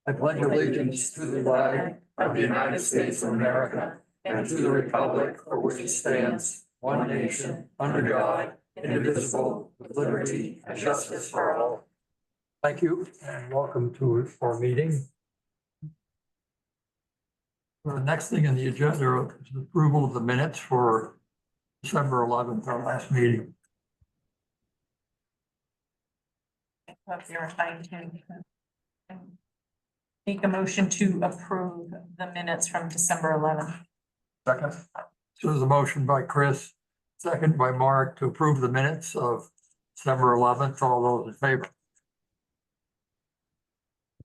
I pledge allegiance to the flag of the United States of America and to the republic for which it stands, one nation, under God, indivisible, with liberty and justice for all. Thank you and welcome to our meeting. The next thing on the agenda is approval of the minutes for December 11th, our last meeting. Make a motion to approve the minutes from December 11th. Second. So there's a motion by Chris, second by Mark to approve the minutes of December 11th. All those in favor?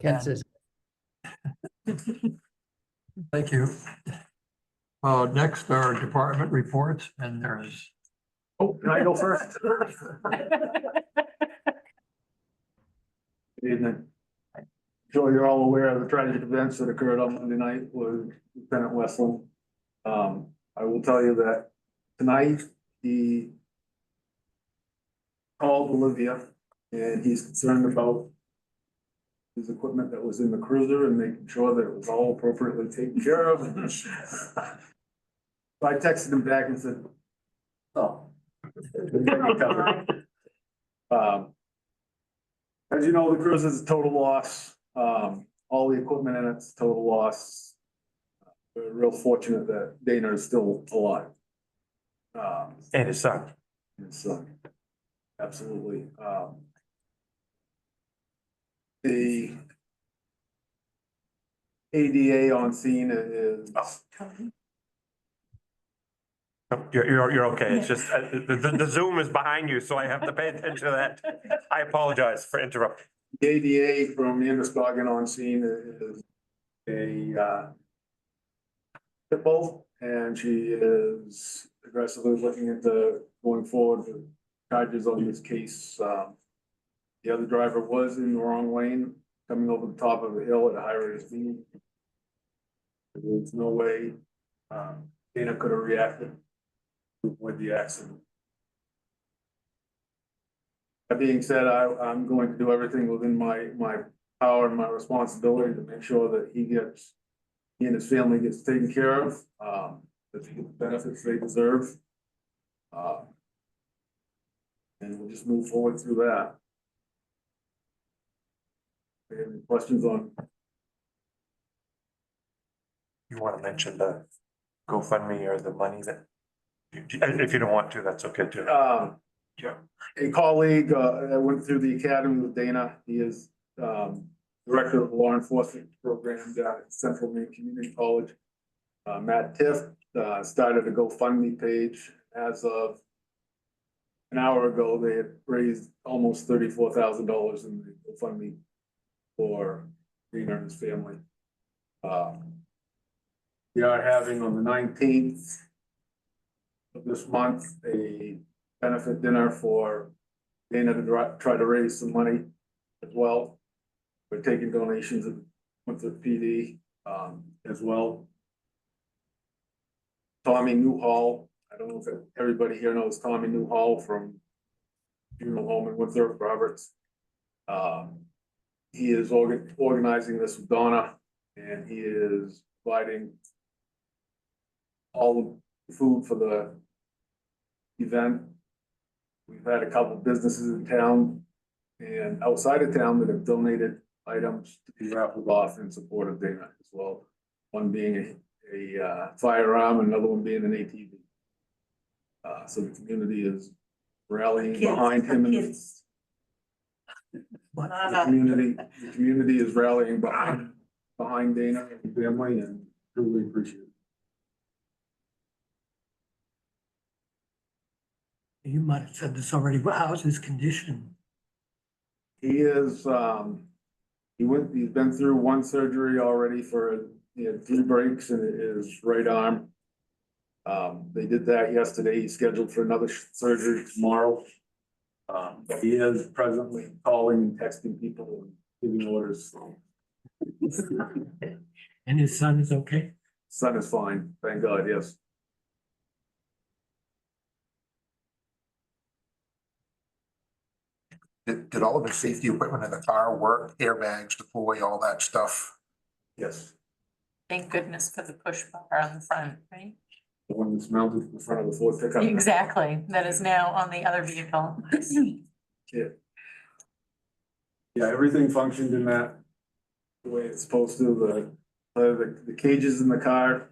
Ken says, Thank you. Next are department reports, and there's. Oh, can I go first? Good evening. Sure you're all aware of the tragic events that occurred on Monday night with Lieutenant Westland. I will tell you that tonight he called Olivia and he's concerned about his equipment that was in the cruiser and making sure that it was all appropriately taken care of. So I texted him back and said, oh. As you know, the cruiser is a total loss. All the equipment in it's total loss. We're real fortunate that Dana is still alive. And his son. His son. Absolutely. The ADA on scene is. You're okay. It's just the Zoom is behind you, so I have to pay attention to that. I apologize for interrupting. The ADA from Androscoggin on scene is a pit bull, and she is aggressively looking into going forward with charges on this case. The other driver was in the wrong lane, coming over the top of the hill at a high rate of speed. There's no way Dana could have reacted to avoid the accident. That being said, I'm going to do everything within my power and my responsibility to make sure that he and his family gets taken care of, that they get the benefits they deserve. And we'll just move forward through that. Any questions on? You want to mention the GoFundMe or the money that, if you don't want to, that's okay too. Yeah. A colleague that went through the academy with Dana, he is director of the law enforcement program down at Central Maine Community College. Matt Tiff started a GoFundMe page. As of an hour ago, they had raised almost $34,000 in the GoFundMe for Dana and his family. We are having on the 19th of this month a benefit dinner for Dana to try to raise some money as well. We're taking donations with the PD as well. Tommy Newhall, I don't know if everybody here knows Tommy Newhall from Funeral Home in Winthrop Roberts. He is organizing this with Donna, and he is providing all the food for the event. We've had a couple of businesses in town and outside of town that have donated items to be raffled off in support of Dana as well. One being a firearm, another one being an ATV. So the community is rallying behind him. And the community is rallying behind Dana and family, and truly appreciate it. you might have said this already, but how's his condition? He is, he's been through one surgery already he had 3 breaks in his right arm. They did that yesterday. He's scheduled for another surgery tomorrow. He is presently calling and texting people and giving orders. And his son is okay? Son is fine, thank God, yes. Did all of the safety equipment in the car work, airbags, deploy, all that stuff? Yes. Thank goodness for the push bar on the front, right? The one that's mounted in the front of the Ford pickup. Exactly, that is now on the other vehicle. Yeah. Yeah, everything functioned in that the way it's supposed to. The cages in the car,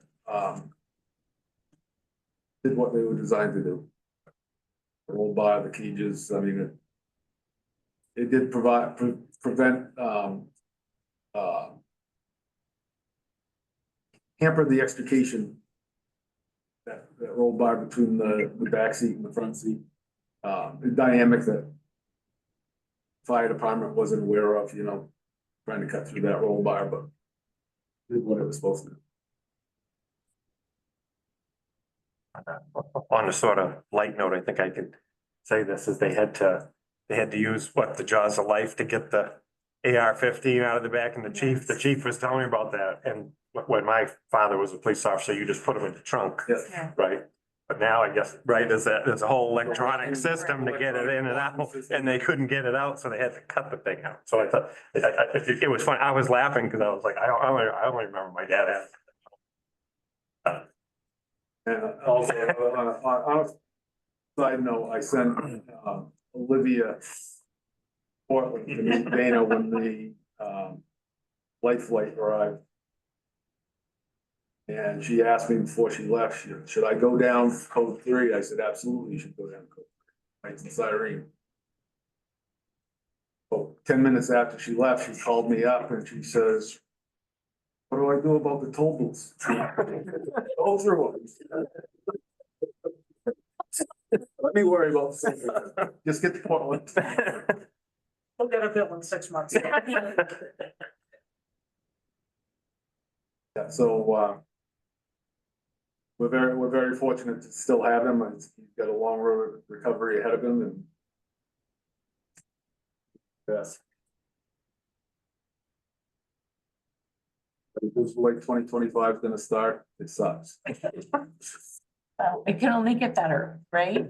did what they were designed to do. The roll bar, the cages, I mean, it did prevent, hamper the extrication. That roll bar between the back seat and the front seat. The dynamic that fire department wasn't aware of, you know, trying to cut through that roll bar, but did what it was supposed to do. On a sort of light note, I think I could say this, is they had to use what, the jaws of life to get the AR-15 out of the back, and the chief was telling me about that, and when my father was a police officer, you just put him in the trunk, Yes. Yeah. right? But now I guess, right, there's a whole electronic system to get it in and out, and they couldn't get it out, so they had to cut the thing out. So I thought, it was funny, I was laughing because I was like, I only remember my dad had. And also, on a side note, I sent Olivia Portland to meet Dana when the light flight arrived. And she asked me before she left, should I go down code 3? I said, absolutely, you should go down code 3. Lights and siren. Well, 10 minutes after she left, she called me up and she says, what do I do about the toll booths? Go through them. Let me worry about the just get to Portland. We'll get a bill in 6 months. Yeah, so we're very fortunate to still have him. He's got a long road of recovery ahead of him, and yes. But this like 2025 is gonna start, it sucks. Well, it can only get better, right?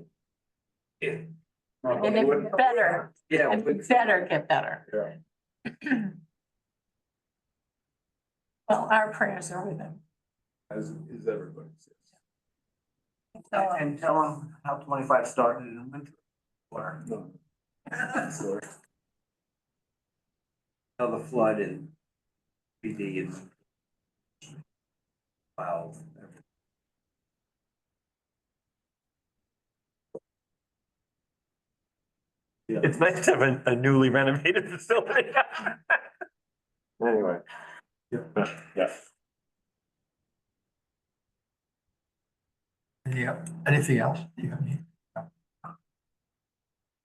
And it better, Yeah. it better get better. Yeah. Well, our prayers are with him. As is everybody's. And tell them how 25 started in winter. Or No. Sorry. How the flood and PD and. Wow. It's nice to have a newly renovated facility. Anyway. Yeah. Yeah, anything else? Do you have any?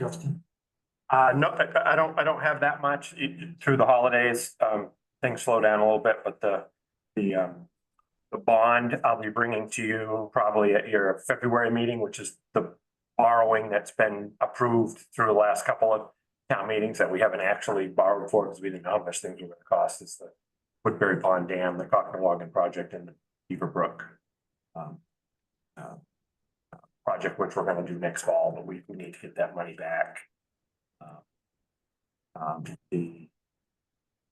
Justin? No, I don't have that much through the holidays. Things slow down a little bit, but the bond I'll be bringing to you probably at your February meeting, which is the borrowing that's been approved through the last couple of town meetings that we haven't actually borrowed for because we didn't know how much things were gonna cost. Is the Woodbury Pond Dam, the Cocknowagon project, and the Beaver Brook project, which we're gonna do next fall, but we need to get that money back.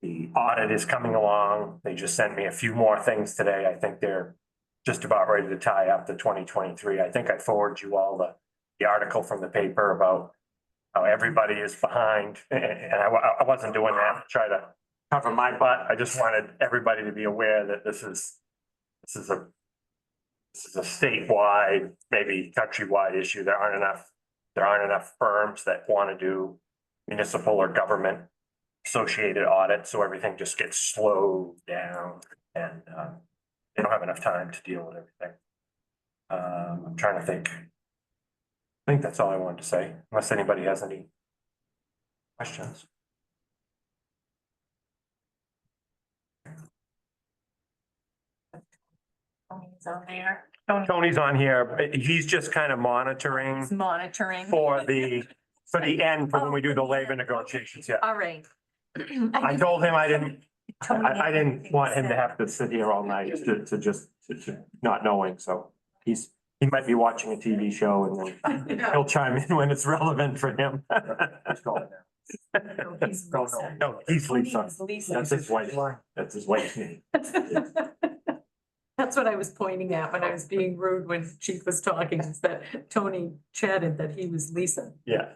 The audit is coming along. They just sent me a few more things today. I think they're just about ready to tie up the 2023. I think I forwarded you all the article from the paper about how everybody is behind, and I wasn't doing that to try to cover my butt. I just wanted everybody to be aware that this is a statewide, maybe countrywide issue. There aren't enough firms that want to do municipal or government associated audits, so everything just gets slowed down, and they don't have enough time to deal with everything. I'm trying to think. I think that's all I wanted to say, unless anybody has any questions. Tony's on there. Tony's on here, but he's just kind of monitoring He's monitoring. for the end, for when we do the labor negotiations, yeah. All right. I told him I didn't want him to have to sit here all night to just not knowing, so he might be watching a TV show and then he'll chime in when it's relevant for him. No, he's No, Lisa. no, he's Tony Lisa. is Lisa. That's his wife. That's his wife's name. That's what I was pointing at when I was being rude when Chief was talking, is that Tony chatted that he was Lisa. Yeah.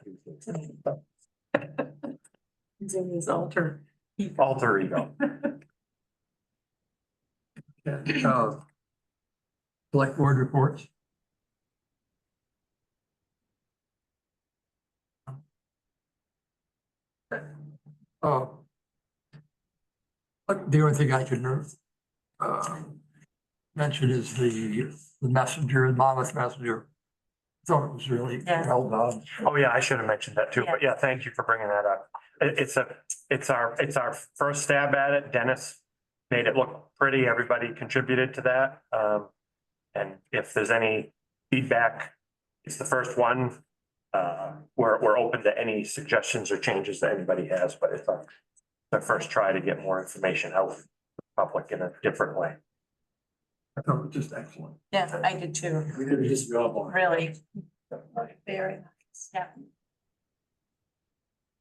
He's in his alter. Alter ego. Select board reports. Oh. But the only thing I can mention is the messenger, the Monmouth Messenger. Thought it was really Yeah. well done. Oh, yeah, I should have mentioned that too, but yeah, thank you for bringing that up. It's our first stab at it. Dennis made it look pretty. Everybody contributed to that. And if there's any feedback, it's the first one. We're open to any suggestions or changes that anybody has, but it's the first try to get more information out to the public in a different way. I thought it was just excellent. Yeah, I did too. We did a good job on it. Really. Very nice. Yeah.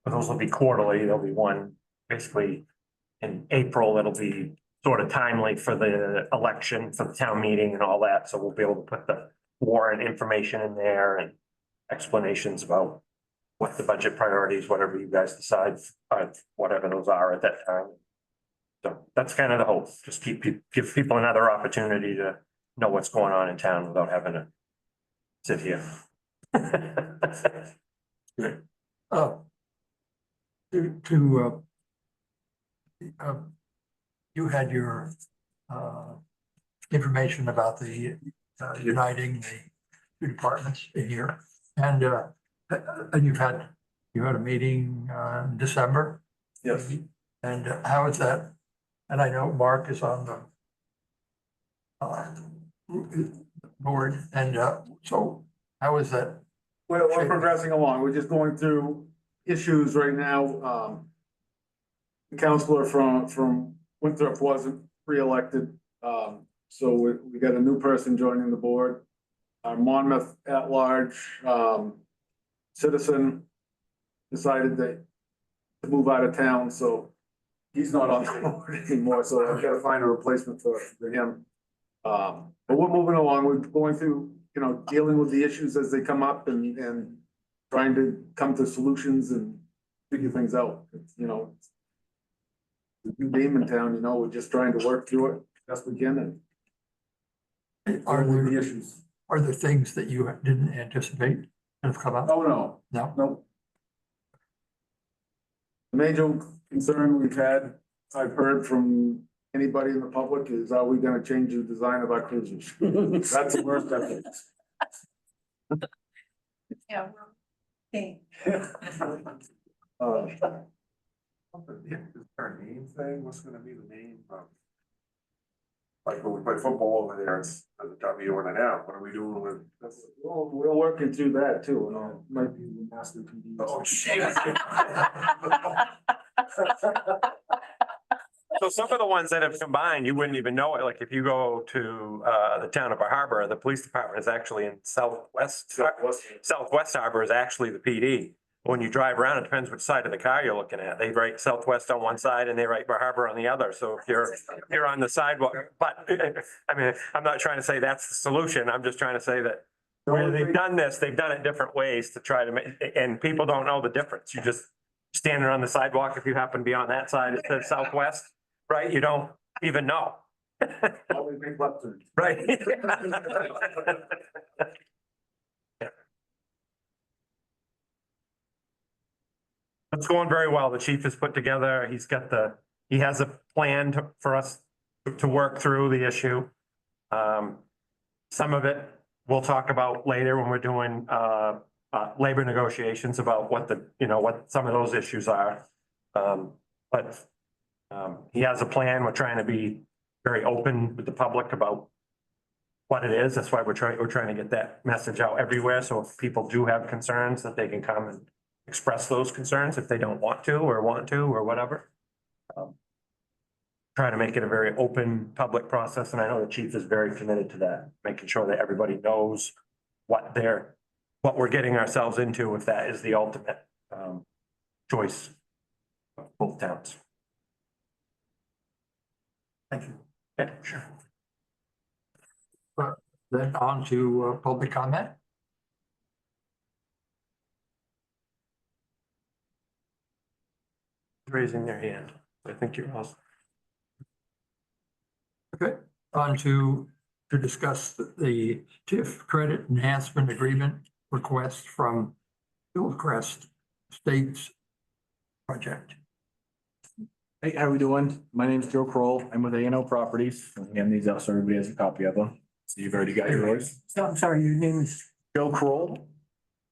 Those will be quarterly. There'll be one basically in April. It'll be sort of timely for the election, for the town meeting and all that. So we'll be able to put the warrant information in there and explanations about what the budget priorities, whatever you guys decide, whatever those are at that time. So that's kind of the hope. Just give people another opportunity to know what's going on in town without having to sit here. You had your information about the uniting the two departments in here. And you had a meeting in December. Yes. And how is that? And I know Mark is on the board, and so how is that? We're progressing along. We're just going through issues right now. The counselor from Winthrop wasn't re-elected. So we got a new person joining the board. Our Monmouth at-large citizen decided to move out of town, so he's not on the board anymore, so I've got to find a replacement for him. But we're moving along. We're going through, dealing with the issues as they come up and trying to come to solutions and figure things out. It's a new game in town, we're just trying to work through it best we can and Are deal with the there, issues. are there things that you didn't anticipate that have come up? Oh, no. No? Nope. The major concern we've had, I've heard from anybody in the public, is are we gonna change the design of our cruisers? That's the worst of it. Yeah. Okay. Is there a name thing? What's gonna be the name of? Like when we play football over there, it's a W and an F. What are we doing with? We're working through that too, and it might be the master PD. Oh, shit. So some of the ones that have combined, you wouldn't even know it. Like if you go to the town of Bar Harbor, the police department is actually in Southwest Harbor is actually the PD. When you drive around, it depends which side of the car you're looking at. They write Southwest on one side and they write Bar Harbor on the other. So if you're on the sidewalk, but I mean, I'm not trying to say that's the solution. I'm just trying to say that where they've done this, they've done it different ways to try to make, and people don't know the difference. You just standing on the sidewalk, if you happen to be on that side, it says Southwest, right? You don't even know. Always make left turns. Right. It's going very well. The chief has put together, he has a plan for us to work through the issue. Some of it we'll talk about later when we're doing labor negotiations about what some of those issues are. But he has a plan. We're trying to be very open with the public about what it is. That's why we're trying to get that message out everywhere. So if people do have concerns, that they can come and express those concerns if they don't want to or whatever. Try to make it a very open public process. And I know the chief is very committed to that, making sure that everybody knows what we're getting ourselves into, if that is the ultimate choice of both towns. Thank you. Okay, sure. Then on to public comment. Raising their hand. I think you're all. Okay, on to discuss the TIF credit enhancement agreement request from Hillcrest Estates project. Hey, how we doing? My name is Joe Kroll. I'm with A&O Properties. I'll hand these out so everybody has a copy of them. So you've already got yours. So I'm sorry, your name is? Joe Kroll,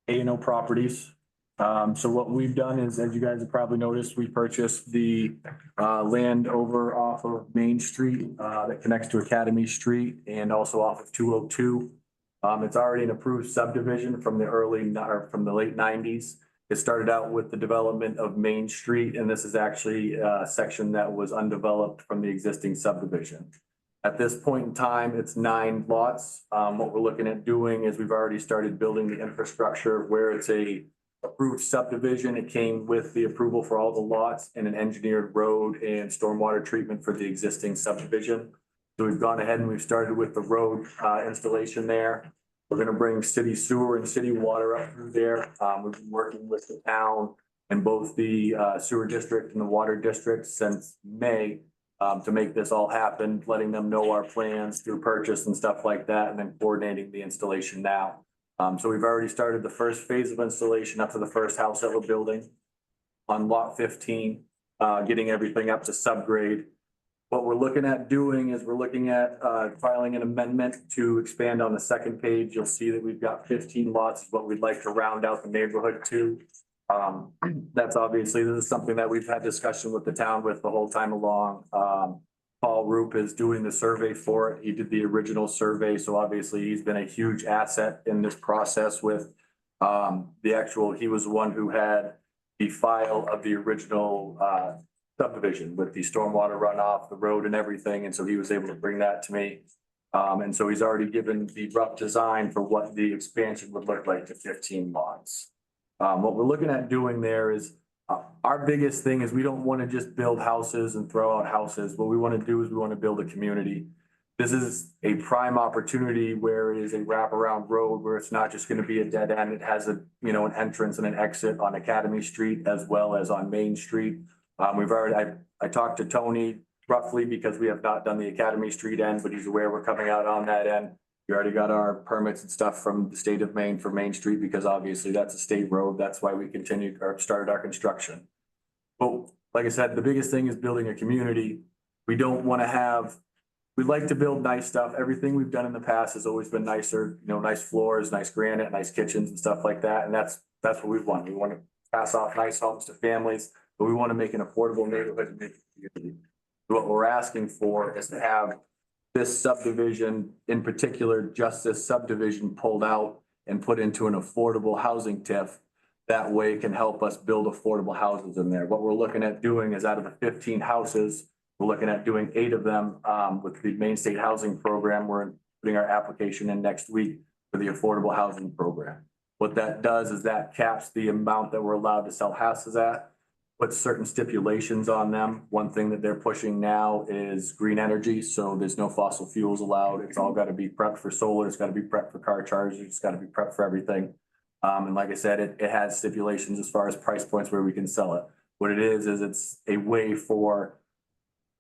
A&O Properties. So what we've done is, as you guys have probably noticed, we purchased the land over off of Main Street that connects to Academy Street and also off of 202. It's already an approved subdivision from the late nineties. It started out with the development of Main Street, and this is actually a section that was undeveloped from the existing subdivision. At this point in time, it's 9 lots. What we're looking at doing is we've already started building the infrastructure where it's a approved subdivision. It came with the approval for all the lots and an engineered road and stormwater treatment for the existing subdivision. So we've gone ahead and we've started with the road installation there. We're gonna bring city sewer and city water up through there. We've been working with the town and both the sewer district and the water district since May to make this all happen, letting them know our plans through purchase and stuff like that, and then coordinating the installation now. So we've already started the first phase of installation up to the first house that we're building on lot 15, getting everything up to subgrade. What we're looking at doing is we're looking at filing an amendment to expand on the second page. You'll see that we've got 15 lots, is what we'd like to round out the neighborhood to. That's obviously, this is something that we've had discussion with the town with the whole time along. Paul Roop is doing the survey for it. He did the original survey, so obviously he's been a huge asset in this process with he was the one who had the file of the original subdivision with the stormwater runoff, the road and everything, and so he was able to bring that to me. And so he's already given the rough design for what the expansion would look like to 15 lots. What we're looking at doing there is our biggest thing is we don't want to just build houses and throw out houses. What we want to do is we want to build a community. This is a prime opportunity where it is a wraparound road where it's not just going to be a dead end. It has an entrance and an exit on Academy Street as well as on Main Street. I talked to Tony roughly because we have not done the Academy Street end, but he's aware we're coming out on that end. We already got our permits and stuff from the state of Maine for Main Street because obviously that's a state road. That's why we started our construction. But like I said, the biggest thing is building a community. We don't want to we'd like to build nice stuff. Everything we've done in the past has always been nicer, nice floors, nice granite, nice kitchens and stuff like that. And that's what we want. We want to pass off nice homes to families, but we want to make an affordable neighborhood and make a community. What we're asking for is to have this subdivision, in particular, just this subdivision pulled out and put into an affordable housing TIF. That way it can help us build affordable houses in there. What we're looking at doing is out of the 15 houses, we're looking at doing 8 of them with the Maine State Housing Program. We're putting our application in next week for the affordable housing program. What that does is that caps the amount that we're allowed to sell houses at, puts certain stipulations on them. One thing that they're pushing now is green energy. So there's no fossil fuels allowed. It's all got to be prepped for solar. It's got to be prepped for car chargers. It's got to be prepped for everything. And like I said, it has stipulations as far as price points where we can sell it. What it is it's a way for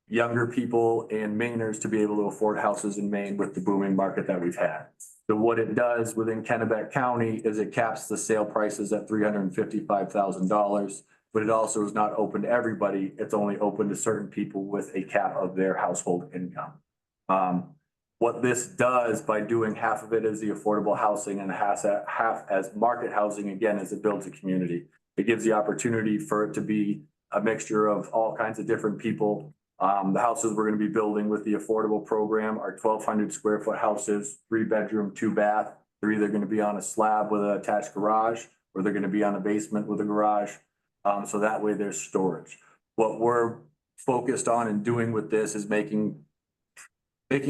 younger people and Mainers to be able to afford houses in Maine with the booming market that we've had. So what it does within Kennebec County is it caps the sale prices at $355,000. But it also is not open to everybody. It's only open to certain people with a cap of their household income. What this does by doing half of it as the affordable housing and half as market housing, again, is it builds a community. It gives the opportunity for it to be a mixture of all kinds of different people. The houses we're going to be building with the affordable program are 1,200 square foot houses, 3-bedroom, 2-bath. They're either going to be on a slab with an attached garage or they're going to be on a basement with a garage. So that way there's storage. What we're focused on and doing with this is making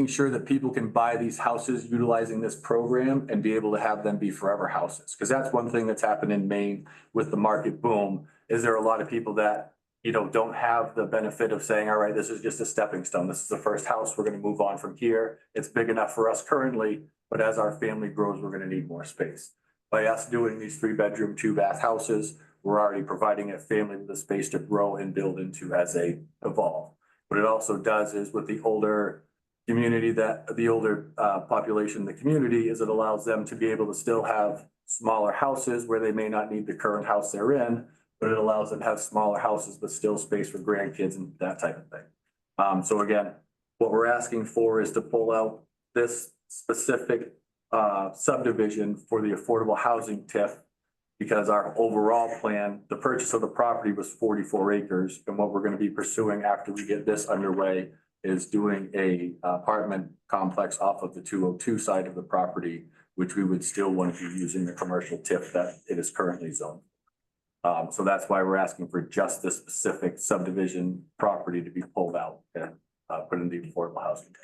sure that people can buy these houses utilizing this program and be able to have them be forever houses. Because that's one thing that's happened in Maine with the market boom is there a lot of people that, you know, don't have the benefit of saying, all right, this is just a stepping stone. This is the first house. We're gonna move on from here. It's big enough for us currently, but as our family grows, we're gonna need more space. By us doing these 3-bedroom, 2-bath houses, we're already providing a family with the space to grow and build into as they evolve. What it also does is with the older community, that the older population in the community, is it allows them to be able to still have smaller houses where they may not need the current house they're in, but it allows them to have smaller houses, but still space for grandkids and that type of thing. So again, what we're asking for is to pull out this specific subdivision for the affordable housing TIF, because our overall plan, the purchase of the property was 44 acres. And what we're going to be pursuing after we get this underway is doing a apartment complex off of the 202 side of the property, which we would still want to be using the commercial TIF that it is currently zoned. So that's why we're asking for just this specific subdivision property to be pulled out and put in the affordable housing.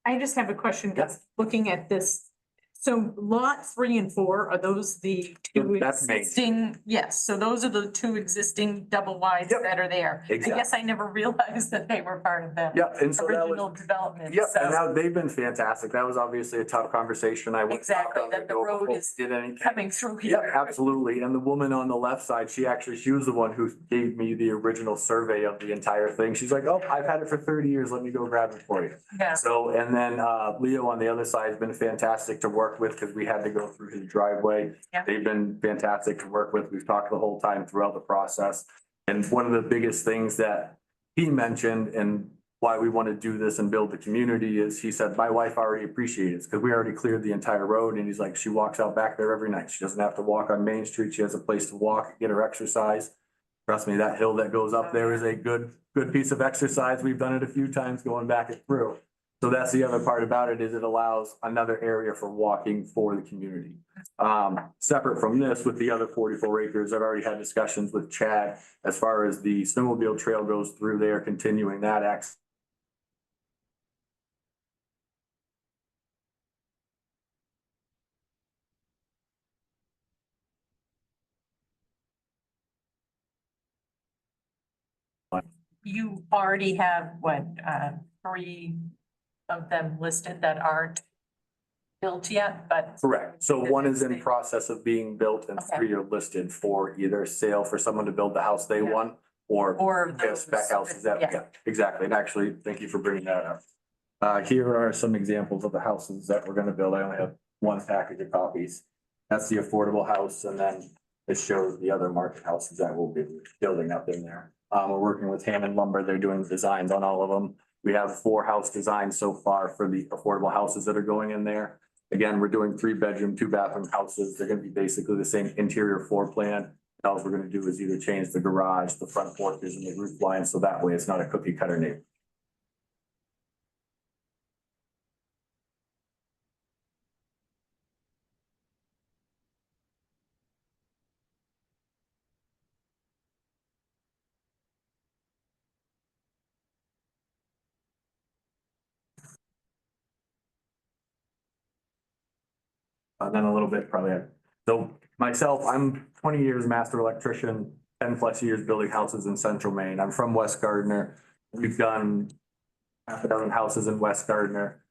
I just have a question, because looking at this, so lot 3 and 4, are those the two That's Main Street. existing? Yes, so those are the two existing double wides Yep. that are there. I Exactly. guess I never realized that they were part of the Yeah, and so that original was, development. yep, and So now they've been fantastic. That was obviously a tough conversation. I went. Exactly, knocked on their that the door road before is we did anything. coming through Yeah, here. absolutely. And the woman on the left side, she was the one who gave me the original survey of the entire thing. She's like, oh, I've had it for 30 years. Let me go grab it for you. Yeah, So, and then Leo on the other side has been fantastic to work with because we had to go through his driveway. Yeah. They've been fantastic to work with. We've talked the whole time throughout the process. And one of the biggest things that he mentioned and why we want to do this and build the community is he said, my wife already appreciates it because we already cleared the entire road. And he's like, she walks out back there every night. She doesn't have to walk on Main Street. She has a place to walk, get her exercise. Trust me, that hill that goes up there is a good piece of exercise. We've done it a few times going back and through. So that's the other part about it, is it allows another area for walking for the community. Separate from this, with the other 44 acres, I've already had discussions with Chad as far as the snowmobile trail goes through there, continuing that access. you already have what, 3 of them listed that aren't built yet, but. Correct. So one is in process of being built and Okay. 3 are listed for either sale for someone to build the house they Yeah. want or Or yeah, those. spec houses that, Yeah. yeah, exactly. And actually, thank you for bringing that up. Here are some examples of the houses that we're gonna build. I only have one package of copies. That's the affordable house, and then it shows the other market houses that we'll be building up in there. We're working with Hammond Lumber. They're doing the designs on all of them. We have 4 house designs so far for the affordable houses that are going in there. Again, we're doing 3-bedroom, 2-bathroom houses. They're gonna be basically the same interior floor plan. All we're gonna do is either change the garage, the front porches, and the roof line, so that way it's not a cookie cutter neighborhood. Then a little bit probably. So myself, I'm 20 years master electrician, 10+ years building houses in central Maine. I'm from West Gardner. We've done half a dozen houses in West Gardner.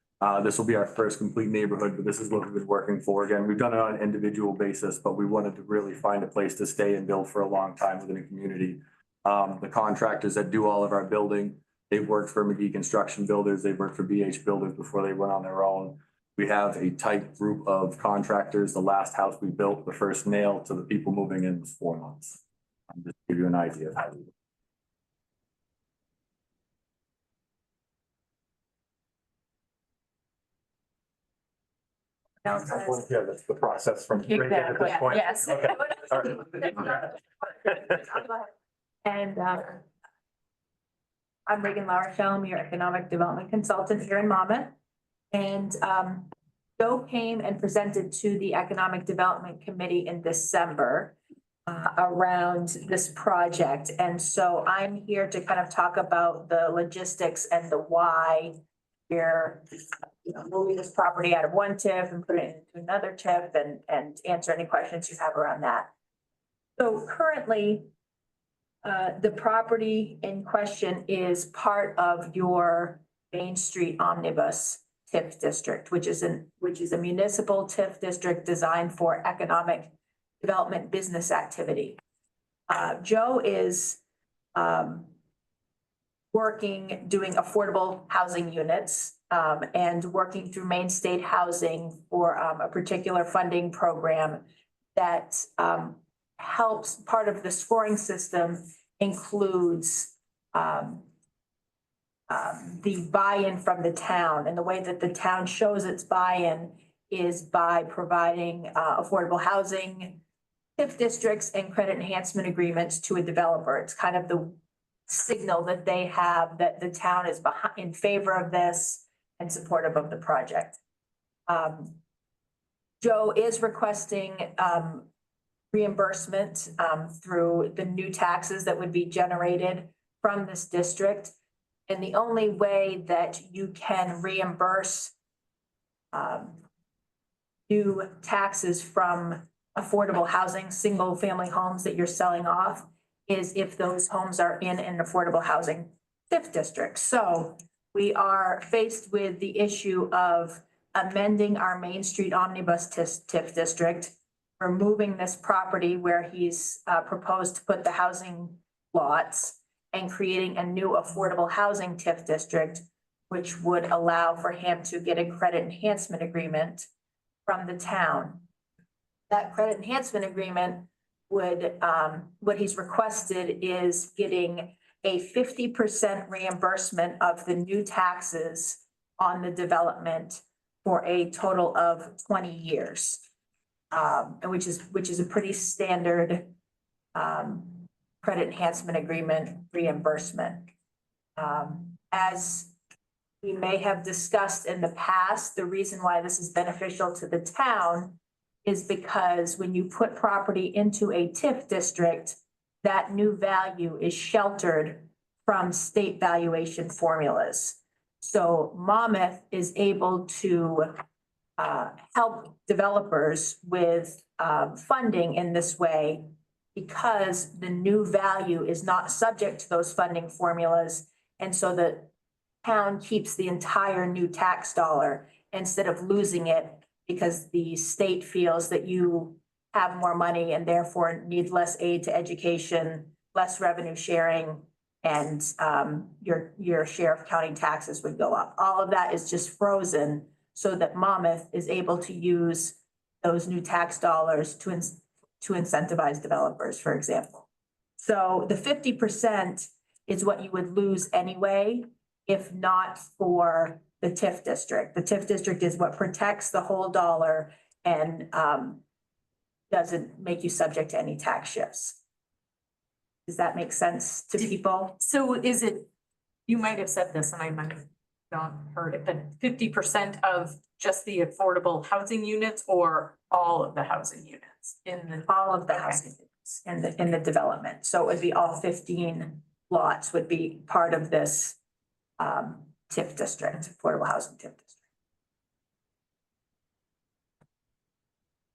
This will be our first complete neighborhood, but this is what we've been working for. Again, we've done it on an individual basis, but we wanted to really find a place to stay and build for a long time within a community. The contractors that do all of our building, they've worked for McGee Construction Builders, they've worked for BH Builders before they went on their own. We have a tight group of contractors. The last house we built, the first nail to the people moving in was 4 months. Just to give you an idea of how we. Yeah, that's the process from. right there to this Exactly, point. yes. Okay. All right. And I'm Reagan Lauerfeld, I'm your economic development consultant here in Monmouth. And Joe came and presented to the Economic Development Committee in December around this project. And so I'm here to kind of talk about the logistics and the why we're moving this property out of one TIF and putting it into another TIF and answer any questions you have around that. So currently, the property in question is part of your Main Street Omnibus TIF district, which is a municipal TIF district designed for economic development business activity. Joe is doing affordable housing units and working through Maine State Housing for a particular funding program that helps. Part of the scoring system includes the buy-in from the town, and the way that the town shows its buy-in is by providing affordable housing TIF districts and credit enhancement agreements to a developer. It's kind of the signal that they have that the town is in favor of this and supportive of the project. Joe is requesting reimbursement through the new taxes that would be generated from this district. And the only way that you can reimburse new taxes from affordable housing, single-family homes that you're selling off, is if those homes are in an affordable housing TIF district. So we are faced with the issue of amending our Main Street Omnibus TIF district, removing this property where he's proposed to put the housing lots, and creating a new affordable housing TIF district, which would allow for him to get a credit enhancement agreement from the town. That credit enhancement agreement would, what he's requested is getting a 50% reimbursement of the new taxes on the development for a total of 20 years. And which is a pretty standard credit enhancement agreement reimbursement. As we may have discussed in the past, the reason why this is beneficial to the town is because when you put property into a TIF district, that new value is sheltered from state valuation formulas. So Monmouth is able to help developers with funding in this way because the new value is not subject to those funding formulas. And so the town keeps the entire new tax dollar instead of losing it because the state feels that you have more money and therefore need less aid to education, less revenue sharing, and your share of county taxes would go up. All of that is just frozen so that Monmouth is able to use those new tax dollars to incentivize developers, for example. So the 50% is what you would lose anyway, if not for the TIF district. The TIF district is what protects the whole dollar and doesn't make you subject to any tax shifts. Does that make sense to people? So is it, you might have said this and I might have not heard it, but 50% of just the affordable housing units or all of the housing units in the? All of the housing units in the development. So it would be all 15 lots would be part of this TIF district, affordable housing TIF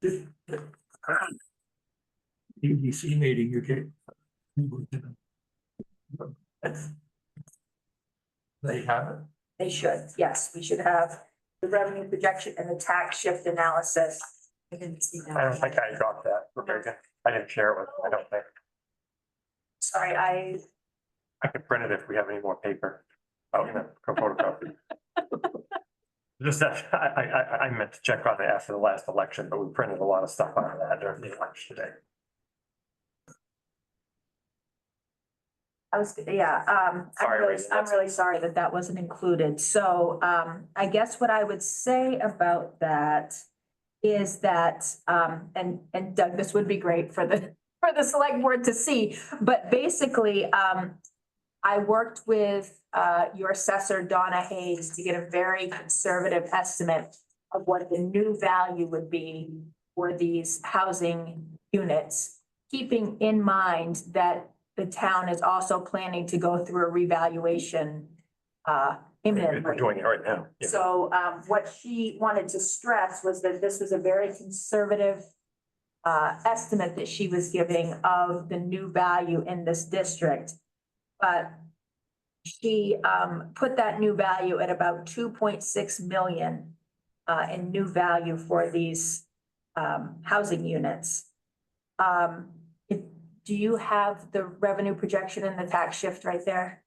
district. EDC meeting, you get. They have it. They should, yes, we should have the revenue projection and the tax shift analysis. I didn't see that. I don't think I got that, Rebecca. I didn't share it with, I don't think. Sorry, I could print it if we have any more paper. Oh, no, photocopy. Just that, I meant to check on it after the last election, but we printed a lot of stuff out of that during the election today. I'm really sorry that that wasn't included. So, I guess what I would say about that is that, and Doug, this would be great for the select board to see, but basically, I worked with, your assessor, Donna Hayes, to get a very conservative estimate of what the new value would be for these housing units, keeping in mind that the town is also planning to go through a revaluation We're imminently. doing it right now. Yeah. So what she wanted to stress was that this was a very conservative estimate that she was giving of the new value in this district. But she put that new value at about 2.6 million in new value for these housing units. Do you have the revenue projection and the tax shift right there?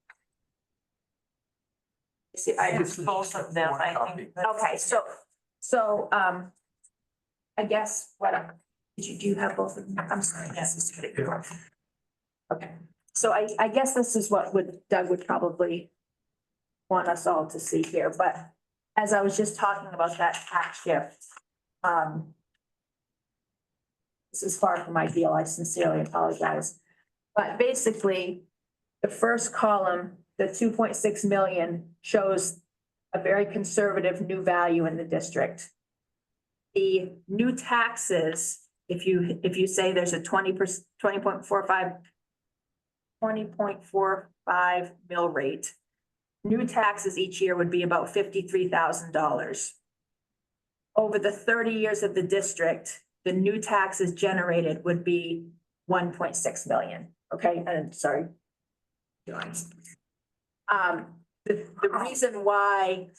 See, I have both of them, I think. Okay, so, I guess do you have both of them? I'm sorry, yes. Okay, so I guess this is what Doug would probably want us all to see here, but as I was just talking about that tax shift, this is far from ideal, I sincerely apologize. But basically, the first column, the 2.6 million, shows a very conservative new value in the district. The new taxes, if you say there's a 20.45 mill rate, new taxes each year would be about $53,000. Over the 30 years of the district, the new taxes generated would be 1.6 million, okay, and sorry. The reason why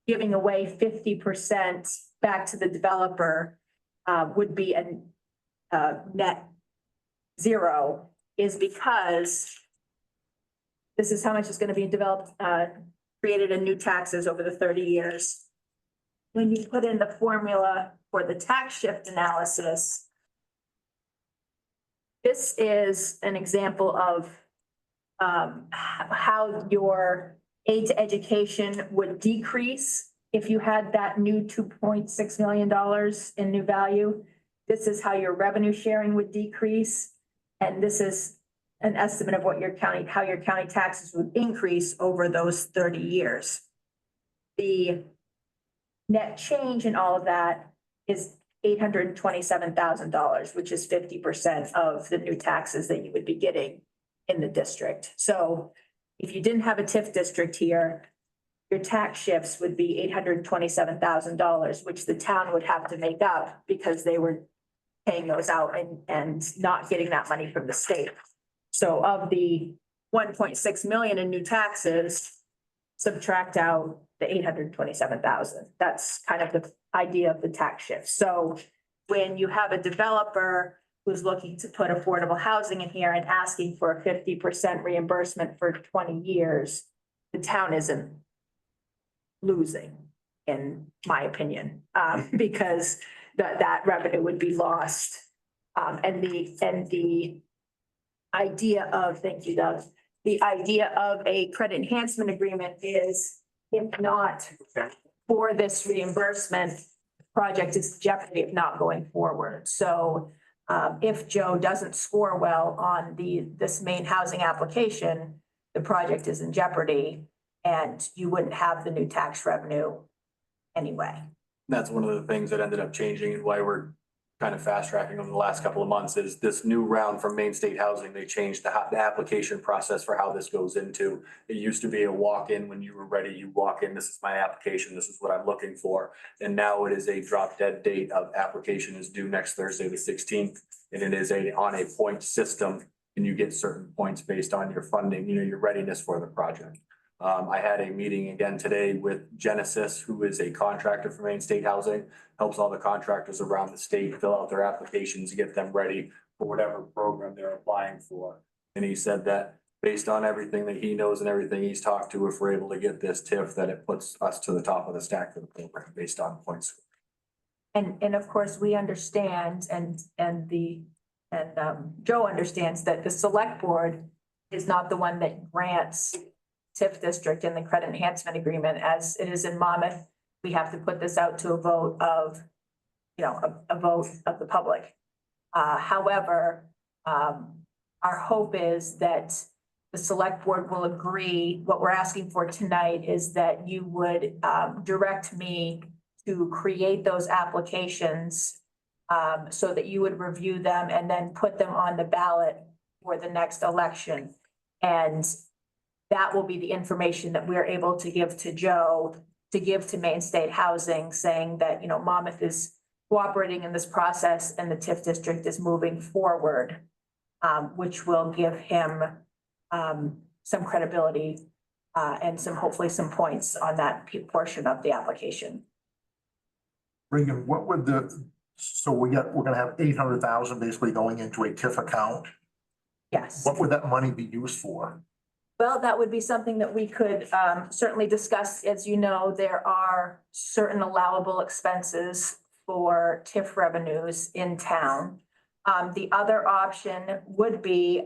giving away 50% back to the developer would be a net zero is because this is how much is going to be developed, created in new taxes over the 30 years. When you put in the formula for the tax shift analysis, this is an example of how your aid to education would decrease if you had that new $2.6 million in new value. This is how your revenue sharing would decrease. And this is an estimate of what how your county taxes would increase over those 30 years. The net change in all of that is $827,000, which is 50% of the new taxes that you would be getting in the district. So if you didn't have a TIF district here, your tax shifts would be $827,000, which the town would have to make up because they were paying those out and not getting that money from the state. So of the 1.6 million in new taxes, subtract out the 827,000. That's kind of the idea of the tax shift. So when you have a developer who's looking to put affordable housing in here and asking for a 50% reimbursement for 20 years, the town isn't losing, in my opinion, because that revenue would be lost. And the idea of, thank you, Doug, the idea of a credit enhancement agreement is, if not for this reimbursement, the project is in jeopardy of not going forward. So if Joe doesn't score well on this main housing application, the project is in jeopardy and you wouldn't have the new tax revenue anyway. That's one of the things that ended up changing and why we're kind of fast tracking over the last couple of months is this new round from Maine State Housing. They changed the application process for how this goes into. It used to be a walk-in. When you were ready, you walk in, this is my application, this is what I'm looking for. And now it is a drop dead date of application is due next Thursday, the 16th. And it is on a point system and you get certain points based on your funding, your readiness for the project. I had a meeting again today with Genesis, who is a contractor for Maine State Housing, helps all the contractors around the state fill out their applications, get them ready for whatever program they're applying for. And he said that based on everything that he knows and everything he's talked to, if we're able to get this TIF, that it puts us to the top of the stack for the program based on points. And of course, we understand and Joe understands that the select board is not the one that grants TIF district in the credit enhancement agreement. As it is in Monmouth, we have to put this out to a vote of, a vote of the public. However, our hope is that the select board will agree. What we're asking for tonight is that you would direct me to create those applications so that you would review them and then put them on the ballot for the next election. And that will be the information that we're able to give to Joe, to give to Maine State Housing, saying that, you know, Monmouth is cooperating in this process and the TIF district is moving forward, which will give him some credibility and hopefully some points on that portion of the application. Regan, what would we're gonna have 800,000 basically going into a TIF account. Yes. What would that money be used for? Well, that would be something that we could certainly discuss. As you know, there are certain allowable expenses for TIF revenues in town. The other option would be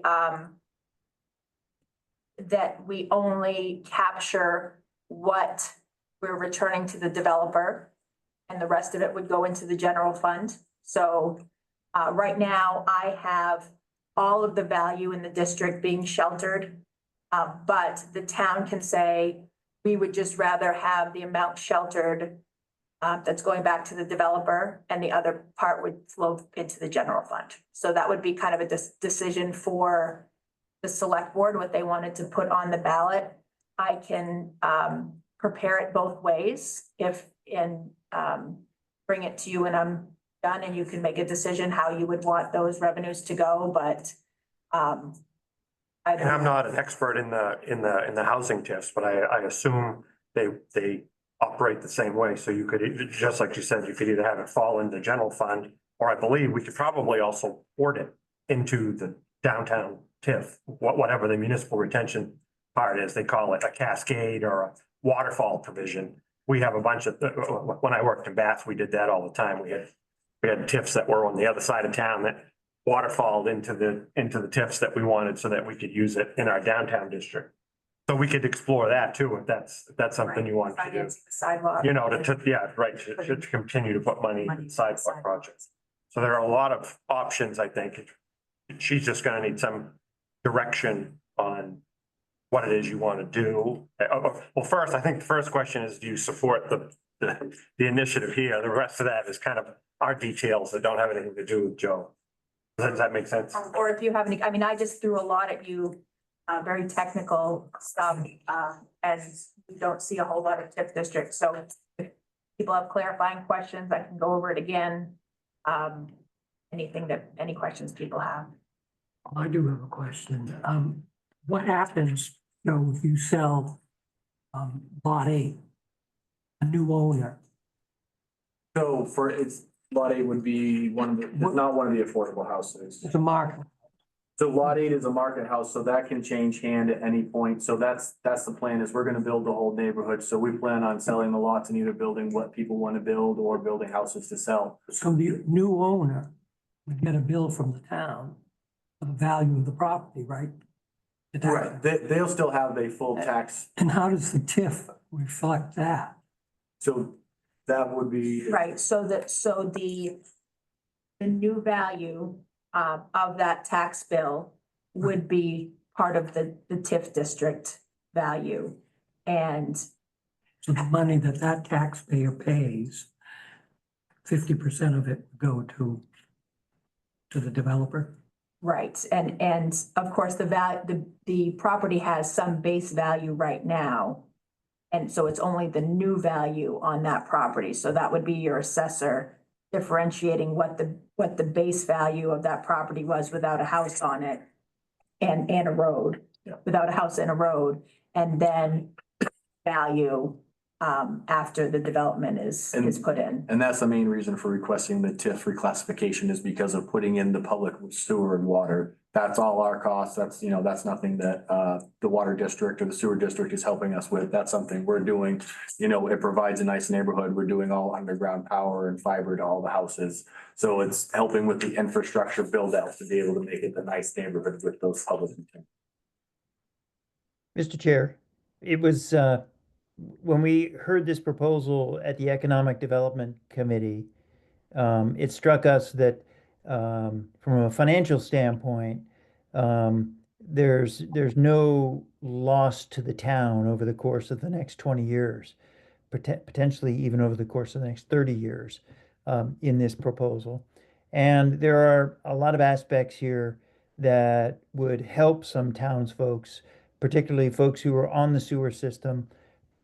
that we only capture what we're returning to the developer, and the rest of it would go into the general fund. So right now, I have all of the value in the district being sheltered. But the town can say, we would just rather have the amount sheltered that's going back to the developer, and the other part would flow into the general fund. So that would be kind of a decision for the select board, what they wanted to put on the ballot. I can prepare it both ways bring it to you when I'm done, and you can make a decision how you would want those revenues to go, but And I'm not an expert in the housing TIFs, but I assume they operate the same way. So you could, just like you said, you could either have it fall in the general fund, or I believe we could probably also port it into the downtown TIF, whatever the municipal retention part is. They call it a cascade or a waterfall provision. We have a bunch of, when I worked in Bath, we did that all the time. We had TIFs that were on the other side of town that waterfalled into the TIFs that we wanted, so that we could use it in our downtown district. So we could explore that too, if that's something you want to do. financing the sidewalk. You know, to continue to put money in sidewalk projects. So there are a lot of options, I think. She's just gonna need some direction on what it is you want to do. Well, first, I think the first question is, do you support the initiative here? The rest of that is kind of our details that don't have anything to do with Joe. Does that make sense? Or if you have any, I mean, I just threw a lot at you, very technical stuff, and we don't see a whole lot of TIF districts. So if people have clarifying questions, I can go over it again. Any questions people have? I do have a question. What happens, you know, if you sell lot 8, a new owner? So lot 8 would be it's not one of the affordable houses. It's a market. So lot 8 is a market house, so that can change hand at any point. So that's the plan, is we're gonna build the whole neighborhood. So we plan on selling the lots and either building what people want to build or building houses to sell. So the new owner would get a bill from the town for the value of the property, right? The tax- They'll still have a full tax, And how does the TIF reflect that? so that would be. Right, so the new value of that tax bill would be part of the TIF district value. And So the money that taxpayer pays, 50% of it go to the developer? right, and of course, the property has some base value right now. And so it's only the new value on that property. So that would be your assessor differentiating what the base value of that property was without a house on it and a road, without a house and a road, and then value after the development is put in. And that's the main reason for requesting the TIF reclassification, is because of putting in the public sewer and water. That's all our costs. That's nothing that the water district or the sewer district is helping us with. That's something we're doing. It provides a nice neighborhood. We're doing all underground power and fiber to all the houses. So it's helping with the infrastructure build out to be able to make it a nice neighborhood with those public. Mr. Chair, it was, when we heard this proposal at the Economic Development Committee, it struck us that from a financial standpoint, there's no loss to the town over the course of the next 20 years, potentially even over the course of the next 30 years in this proposal. And there are a lot of aspects here that would help some townsfolks particularly folks who are on the sewer system,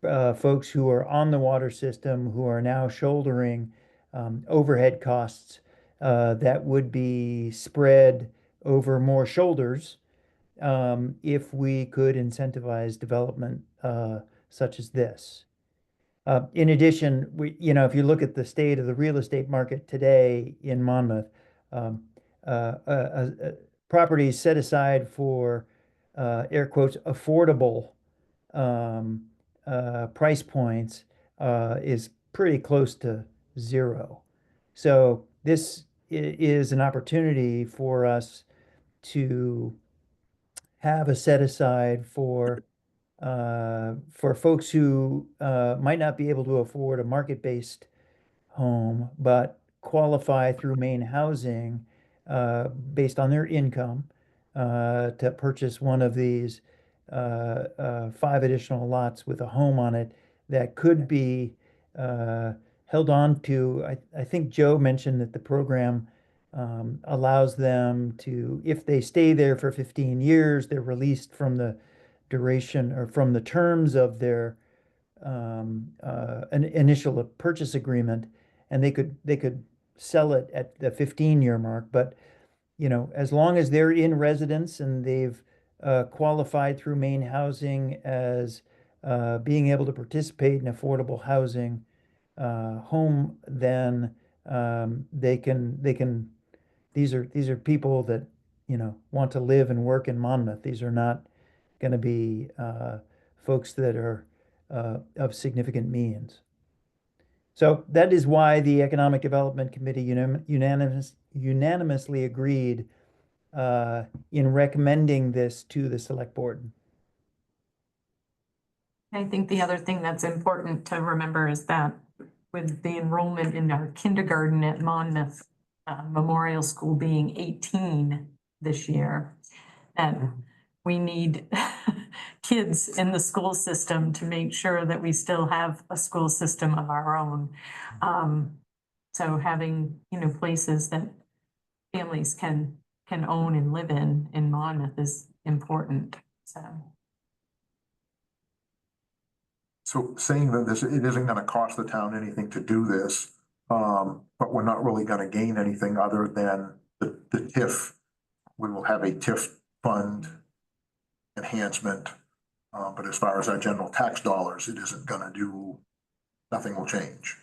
folks who are on the water system, who are now shouldering overhead costs that would be spread over more shoulders if we could incentivize development such as this. In addition, if you look at the state of the real estate market today in Monmouth, properties set aside for air quotes affordable price points is pretty close to zero. So this is an opportunity for us to have a set aside for folks who might not be able to afford a market-based home, but qualify through Maine Housing based on their income to purchase one of these 5 additional lots with a home on it that could be held on to. I think Joe mentioned that the program allows them to, if they stay there for 15 years, they're released from the duration or from the terms of their an initial purchase agreement, and they could sell it at the 15-year mark. But as long as they're in residence and they've qualified through Maine Housing as being able to participate in affordable housing home, then they can. These are people that want to live and work in Monmouth. These are not going to be folks that are of significant means. So that is why the Economic Development Committee unanimously agreed in recommending this to the Select Board. I think the other thing that's important to remember is that with the enrollment in our kindergarten at Monmouth Memorial School being 18 this year, that we need kids in the school system to make sure that we still have a school system of our own. So having, places that families can own and live in Monmouth is important, So saying that it isn't gonna cost the town anything to do this, but we're not really gonna gain anything other than the TIF. We will have a TIF fund enhancement, but as far as our general tax dollars, it isn't gonna do, nothing will change.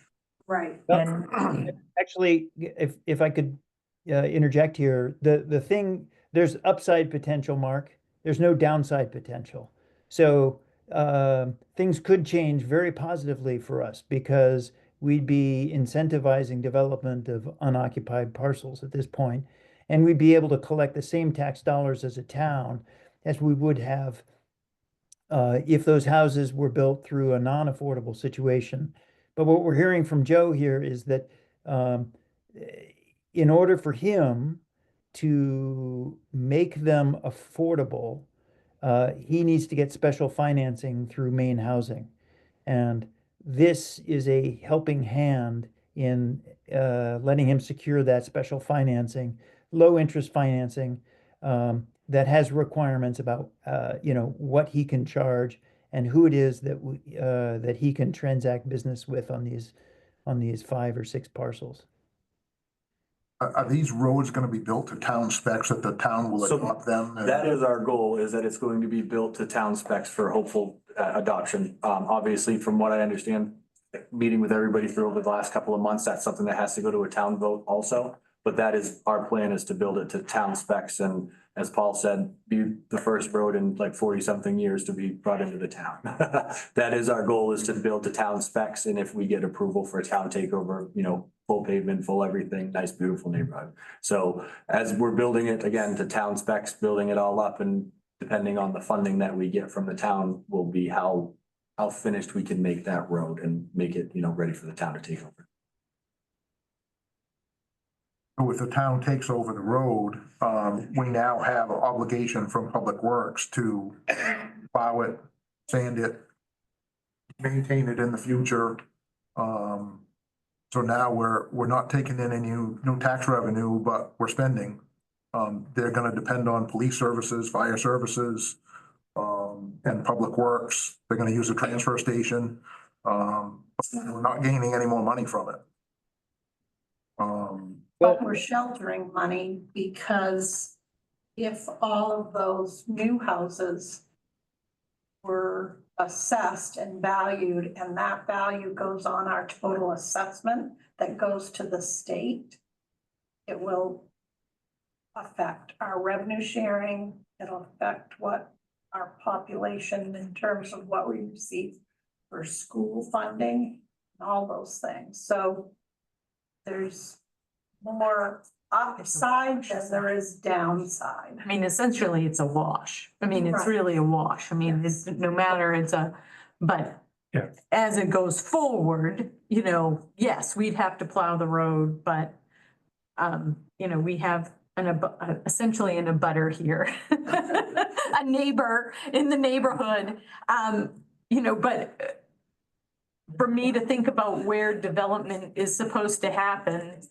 Right. Well, actually, if I could interject here, the thing, there's upside potential, Mark. There's no downside potential. So things could change very positively for us because we'd be incentivizing development of unoccupied parcels at this point, and we'd be able to collect the same tax dollars as a town as we would have if those houses were built through a non-affordable situation. But what we're hearing from Joe here is that in order for him to make them affordable, he needs to get special financing through Maine Housing. And this is a helping hand in letting him secure that special financing, low interest financing that has requirements about what he can charge and who it is that that he can transact business with on these 5 or 6 parcels. Are these roads gonna be built to town specs that the town will So adopt them? That is our goal, is that it's going to be built to town specs for hopeful adoption. Obviously, from what I understand, meeting with everybody through over the last couple of months, that's something that has to go to a town vote also. But that is, our plan is to build it to town specs and, as Paul said, be the first road in like 40-something years to be brought into the town. That is our goal, is to build to town specs, and if we get approval for a town takeover, full pavement, full everything, nice, beautiful neighborhood. So as we're building it, again, to town specs, building it all up, and depending on the funding that we get from the town will be how finished we can make that road and make it, ready for the town to take over. So if the town takes over the road, we now have an obligation from Public Works to plow it, sand it, maintain it in the future. So now we're not taking in any new tax revenue, but we're spending. They're gonna depend on police services, fire services, and Public Works. They're gonna use a transfer station. We're not gaining any more money from it. But we're sheltering money because if all of those new houses were assessed and valued, and that value goes on our total assessment that goes to the state, it will affect our revenue sharing. It'll affect what our population in terms of what we receive for school funding, and all those things. So there's more upside than there is downside. I mean, essentially, it's a wash. I mean, it's Right. really a wash. I mean, it's no matter, but Yeah. as it goes forward, you know, yes, we'd have to plow the road, but you know, we have essentially an abutter here, a neighbor in the neighborhood, you know, but for me to think about where development is supposed to happen,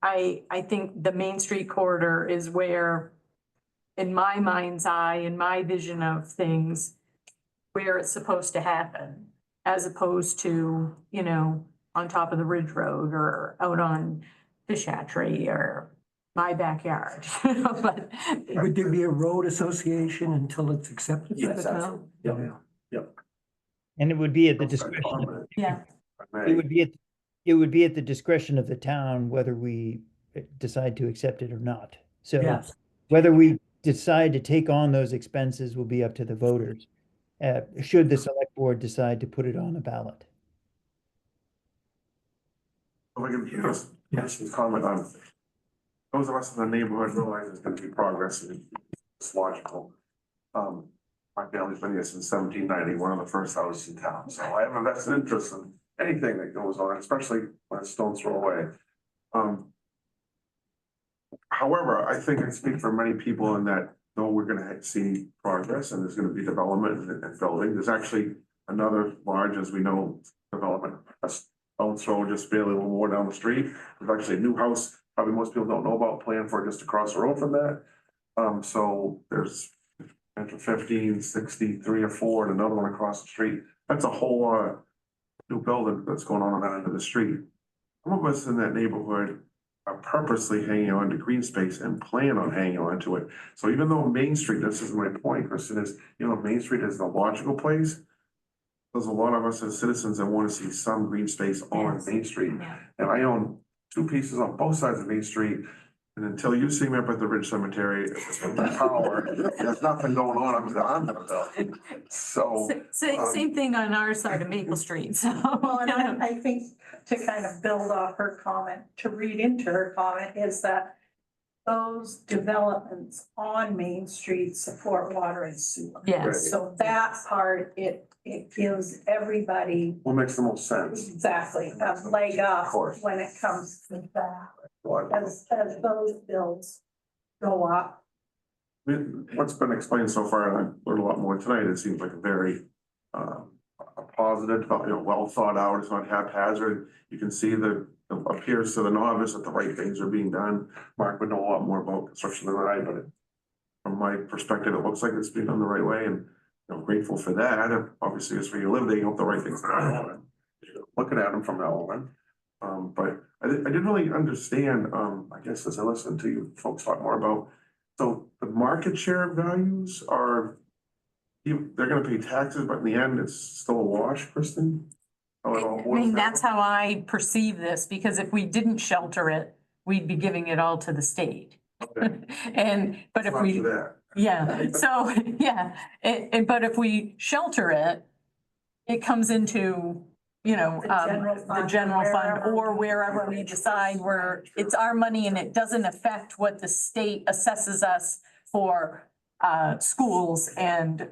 I think the Main Street corridor is where, in my mind's eye, in my vision of things, where it's supposed to happen, as opposed to, you know, on top of the Ridge Road or out on Fish Hatchery or my backyard, you know, but. Would there be a road association until it's accepted? by the town? And it would be at the discretion, Yeah. it would be at the discretion of the town whether we decide to accept it or not. So Yes. whether we decide to take on those expenses will be up to the voters. Should the select board decide to put it on a ballot. If I can just comment on, those of us in the neighborhood realize there's gonna be progress and it's logical. My family's been here since 1790, one of the first houses in town, so I have a vested interest in anything that goes on, especially when it's stone's throw away. However, I think I speak for many people in that, though we're gonna see progress and there's gonna be development and building, there's actually another large, as we know, development, a stone's throw just barely a little more down the street. There's actually a new house, probably most people don't know about, planned for just across the road from that. So there's 15, 60, 3 or 4, and another one across the street. That's a whole lot of new building that's going on that end of the street. Some of us in that neighborhood are purposely hanging on to green space and plan on hanging on to it. So even though Main Street, this is my point, Kristen, is, you know, Main Street is the logical place. There's a lot of us as citizens that want to see some green space on Yes. Main Street. Yeah. And I own 2 pieces on both sides of Main Street. And until you see me up at the Ridge Cemetery, there's nothing going on, I'm gonna build. So. Same thing on our side of Maple Street, so. Well, and I think to kind of build off her comment, to read into her comment, is that those developments on Main Street support water and sewer. Yes. So that part, it gives everybody What makes the most sense? exactly a leg up Of course. when it comes to that, What? as those bills go up. What's been explained so far, and I learned a lot more tonight, it seems like a very, a positive, you know, well thought out, it's not haphazard. You can see that it appears to the novice that the right things are being done. Mark would know a lot more about construction than I, but from my perspective, it looks like it's being done the right way, and I'm grateful for that. And obviously, it's where you live, they hope the right things are going on. Looking at them from now on. But I didn't really understand, I guess as I listened to you folks talk more about, so the market share values are, they're gonna pay taxes, but in the end, it's still a wash, Kristen? How it all I boils mean, down? that's how I perceive this, because if we didn't shelter it, we'd be giving it all to the state. Okay. But if Roger we, that. yeah, so, yeah, but if we shelter it, it comes into, you know, the general fund or wherever we decide where it's our money and it doesn't affect what the state assesses us for schools and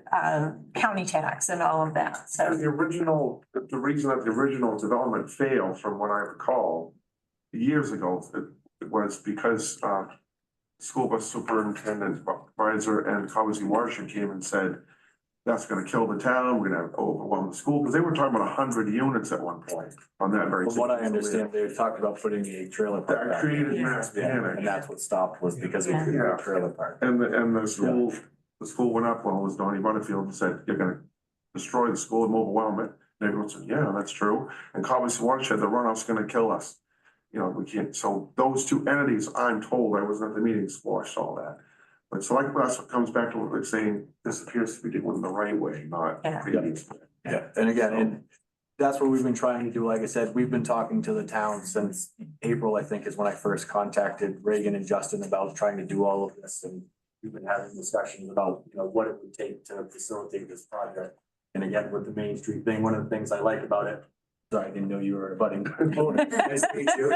county tax and all of that, so. The original, the reason that the original development failed, from what I recall, years ago, it was because school bus superintendent, advisor, and Cowansey Watershed came and said, that's gonna kill the town, we're gonna overwhelm the school, because they were talking about 100 units at one point on that very. From what I understand, they talked about putting a trailer park. That created Yeah. mass panic. And that's what stopped, was because they created a trailer park. And the school the school went up, well, it was Donnie Butterfield and said, you're gonna destroy the school and overwhelm it. And everyone said, yeah, that's true. And Cobb's Watershed, the runoff's gonna kill us. You know, we can't, so those two entities, I'm told, I was at the meeting, squashed all that. But so like, that's what comes back to what we're saying, this appears to be doing the right way, not. Yeah. Yeah, and again, and that's what we've been trying to do. Like I said, we've been talking to the town since April, I think, is when I first contacted Reagan and Justin about trying to do all of this. And we've been having discussions about, you know, what it would take to facilitate this project. And again, with the Main Street thing, one of the things I like about it, sorry, I didn't know you were abutting. Nice to meet you.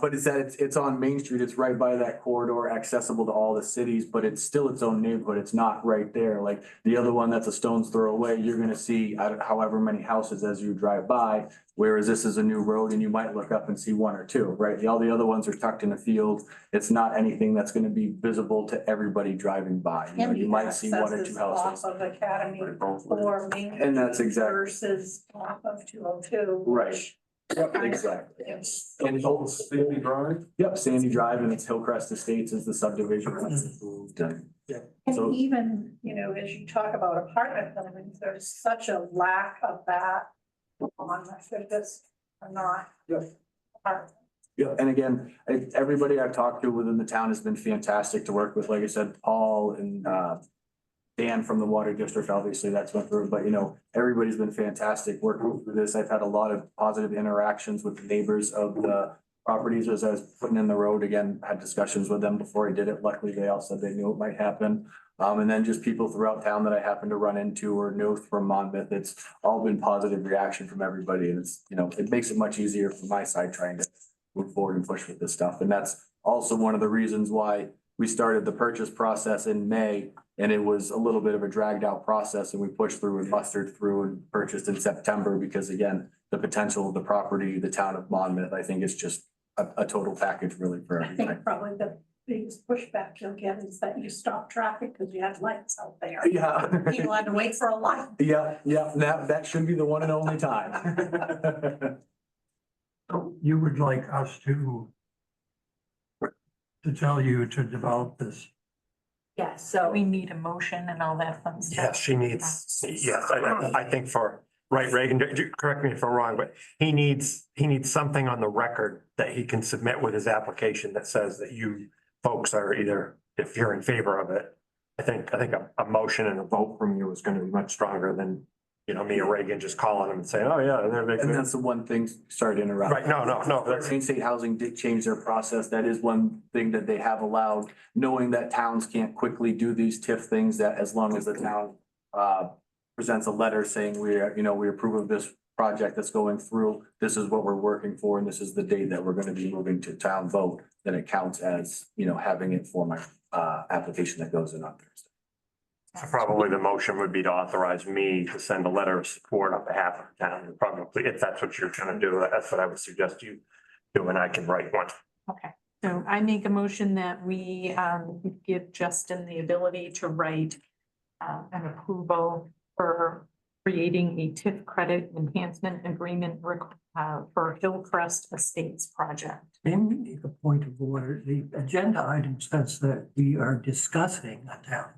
But it's that it's on Main Street. It's right by that corridor, accessible to all the cities, but it's still its own neighborhood. It's not right there. Like the other one that's a stone's throw away, you're gonna see however many houses as you drive by. Whereas this is a new road and you might look up and see one or two, right? All the other ones are tucked in a field. It's not anything that's gonna be visible to everybody driving by. You know, you might see one or two houses. Off of Academy Both ways. or Main. And that's exactly. Versus off of 202. Right. Yep, exactly. It's And it's all, Sandy Drive? yep, Sandy Drive and it's Hillcrest Estates is the subdivision that's approved and. So- And even, you know, as you talk about apartment buildings, there's such a lack of that on this or not. Yep. Apartment. Yeah, and again, everybody I've talked to within the town has been fantastic to work with. Like I said, Paul and Dan from the Water District, obviously that's went through, but you know, everybody's been fantastic working through this. I've had a lot of positive interactions with the neighbors of the properties as I was putting in the road. Again, had discussions with them before I did it. Luckily, they all said they knew it might happen. And then just people throughout town that I happen to run into or know from Monmouth, it's all been positive reaction from everybody. And it's, you know, it makes it much easier from my side trying to move forward and push with this stuff. And that's also one of the reasons why we started the purchase process in May. And it was a little bit of a dragged out process and we pushed through and mustered through and purchased in September because again, the potential of the property, the town of Monmouth, I think is just a total package really for I everybody. think probably the biggest pushback you'll get is that you stop traffic because you had lights out there. Yeah. People had to wait for a light. Yeah, that should be the one and only time. So you would like us to tell you to develop this? Yeah, so. We need a motion and all that fun stuff. Yes, she needs, yes, I think for, right, Reagan, correct me if I'm wrong, but he needs something on the record that he can submit with his application that says that you folks are either, if you're in favor of it. I think a motion and a vote from you is gonna be much stronger than, you know, me or Reagan just calling him and saying, oh, yeah, they're big. And that's the one thing, sorry to interrupt. Right, no, that's, Maine State Housing did change their process. That is one thing that they have allowed, knowing that towns can't quickly do these TIF things, that as long as the town presents a letter saying we approve of this project that's going through, this is what we're working for, and this is the date that we're gonna be moving to town vote, then it counts as, you know, having it for my application that goes in on Thursday. probably the motion would be to authorize me to send a letter of support on behalf of the town. Probably, if that's what you're trying to do, that's what I would suggest you do, and I can write one. Okay, so I make a motion that we give Justin the ability to write an approval for creating a TIF credit enhancement agreement for Hillcrest Estates project. May we make a point of order? The agenda item says that we are discussing a town.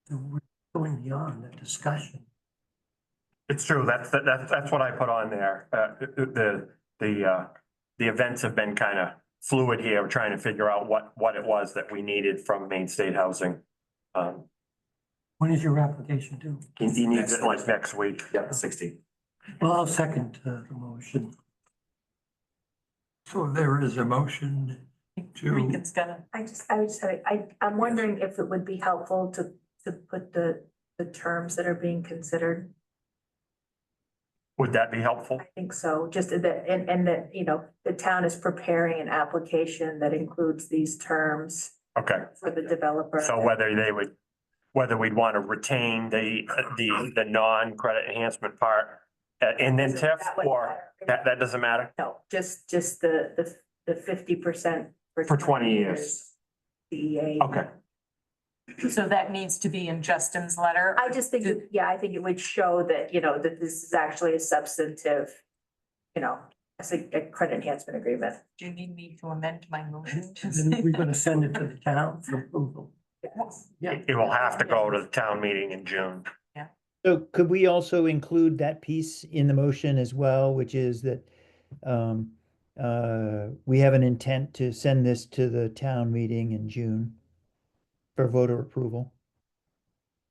So we're going beyond the discussion. It's true, that's what I put on there. The events have been kind of fluid here. We're trying to figure out what it was that we needed from Maine State Housing. When is your application due? He needs it like next week. Yeah, 16. Well, I'll second the motion. So there is a motion to, Regan's gonna, I'm wondering if it would be helpful to put the terms that are being considered. Would that be helpful? I think so, just that, and that, you know, the town is preparing an application that includes these terms Okay, for the developer. so whether we'd want to retain the non-credit enhancement part in then TIF, That would or matter. that doesn't matter? No, just the 50%. For 20 years. DEA. Okay, so that needs to be in Justin's letter. I just think, I think it would show that, you know, that this is actually a substantive, you know, as a credit enhancement agreement. Do you need me to amend my motion? And then we're gonna send it to the town for approval. It will have to go to the town meeting in June. So could we also include that piece in the motion as well, which is that we have an intent to send this to the town meeting in June for voter approval?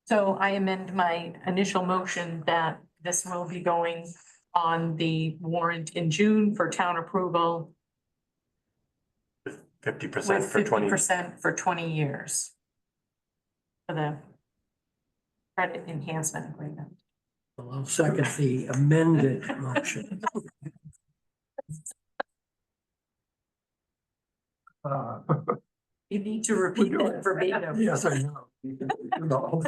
So I amend my initial motion that this will be going on the warrant in June for town approval 50% with for 20. 50% for 20 years. For the credit enhancement agreement. Well, I'll second the amended motion. You need to repeat that verbatim. Yes, I know. No.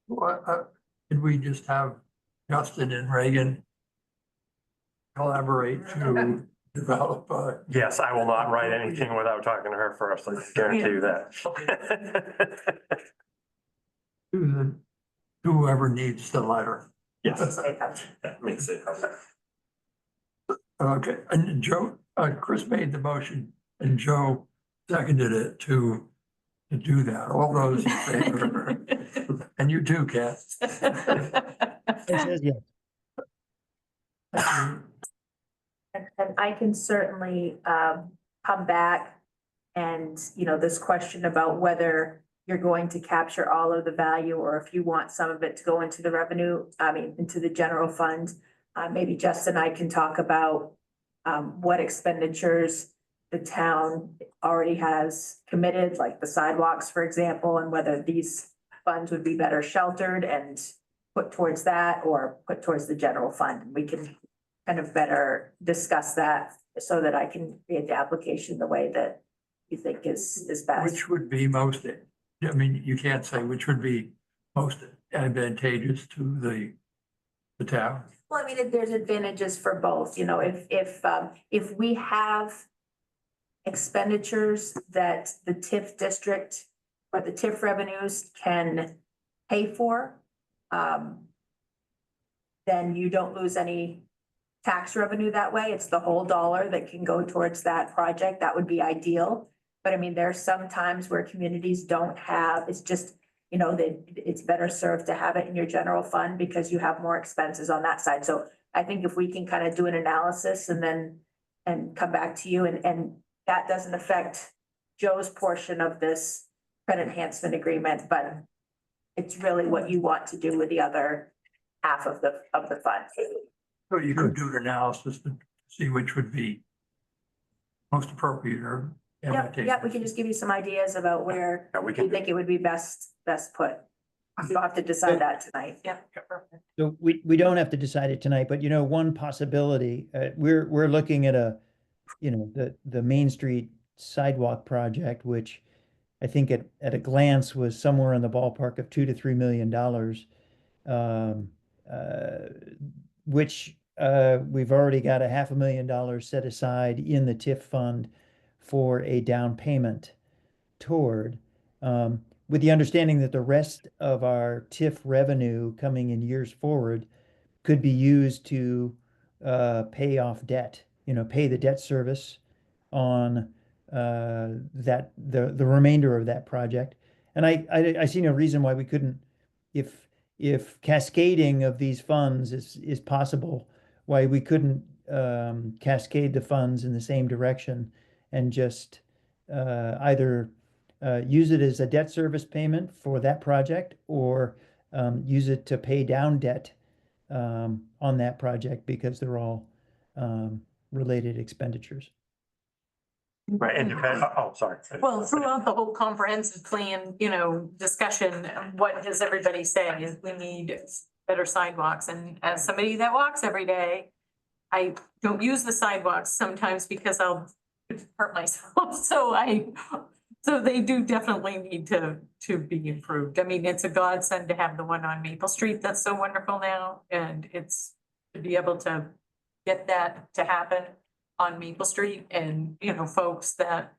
Well, did we just have Justin and Reagan collaborate to develop, Yes, I will not write anything without talking to her first. I can guarantee you that. whoever needs the letter? Yes, that makes it. Okay, and Joe, Chris made the motion and Joe seconded it to do that. All those in favor? And you too, Kat. It says yes. And I can certainly come back and, you know, this question about whether you're going to capture all of the value or if you want some of it to go into the revenue, into the general fund. Maybe Justin and I can talk about what expenditures the town already has committed, like the sidewalks, for example, and whether these funds would be better sheltered and put towards that or put towards the general fund. We can kind of better discuss that so that I can create the application the way that you think is best. Which would be most, I mean, you can't say which would be most advantageous to the town. Well, I mean, there's advantages for both, you know, if we have expenditures that the TIF district or the TIF revenues can pay for, then you don't lose any tax revenue that way. It's the whole dollar that can go towards that project. That would be ideal. But I mean, there's some times where communities don't have, it's just, you know, that it's better served to have it in your general fund because you have more expenses on that side. So I think if we can kind of do an analysis and come back to you and that doesn't affect Joe's portion of this credit enhancement agreement, but it's really what you want to do with the other half of the fund. So you could do an analysis to see which would be most appropriate or advantageous. Yeah, we can just give you some ideas about where Yeah, we we can, think it would be best put. You don't have to decide that tonight. Yep, perfect. So we don't have to decide it tonight, but you know, one possibility, we're looking at the Main Street sidewalk project, which I think at a glance was somewhere in the ballpark of $2 to $3 million. Which we've already got $500,000 set aside in the TIF fund for a down payment toward, with the understanding that the rest of our TIF revenue coming in years forward could be used to pay off debt, pay the debt service on the remainder of that project. And I see no reason why we couldn't, if cascading of these funds is possible, why we couldn't cascade the funds in the same direction and just either use it as a debt service payment for that project or use it to pay down debt on that project because they're all related expenditures. right, and sorry. Well, throughout the whole comprehensive plan, discussion, what does everybody say is we need better sidewalks. And as somebody that walks every day, I don't use the sidewalks sometimes because I'll hurt myself. So they do definitely need to be improved. I mean, it's a godsend to have the one on Maple Street that's so wonderful now. And it's to be able to get that to happen on Maple Street and, folks that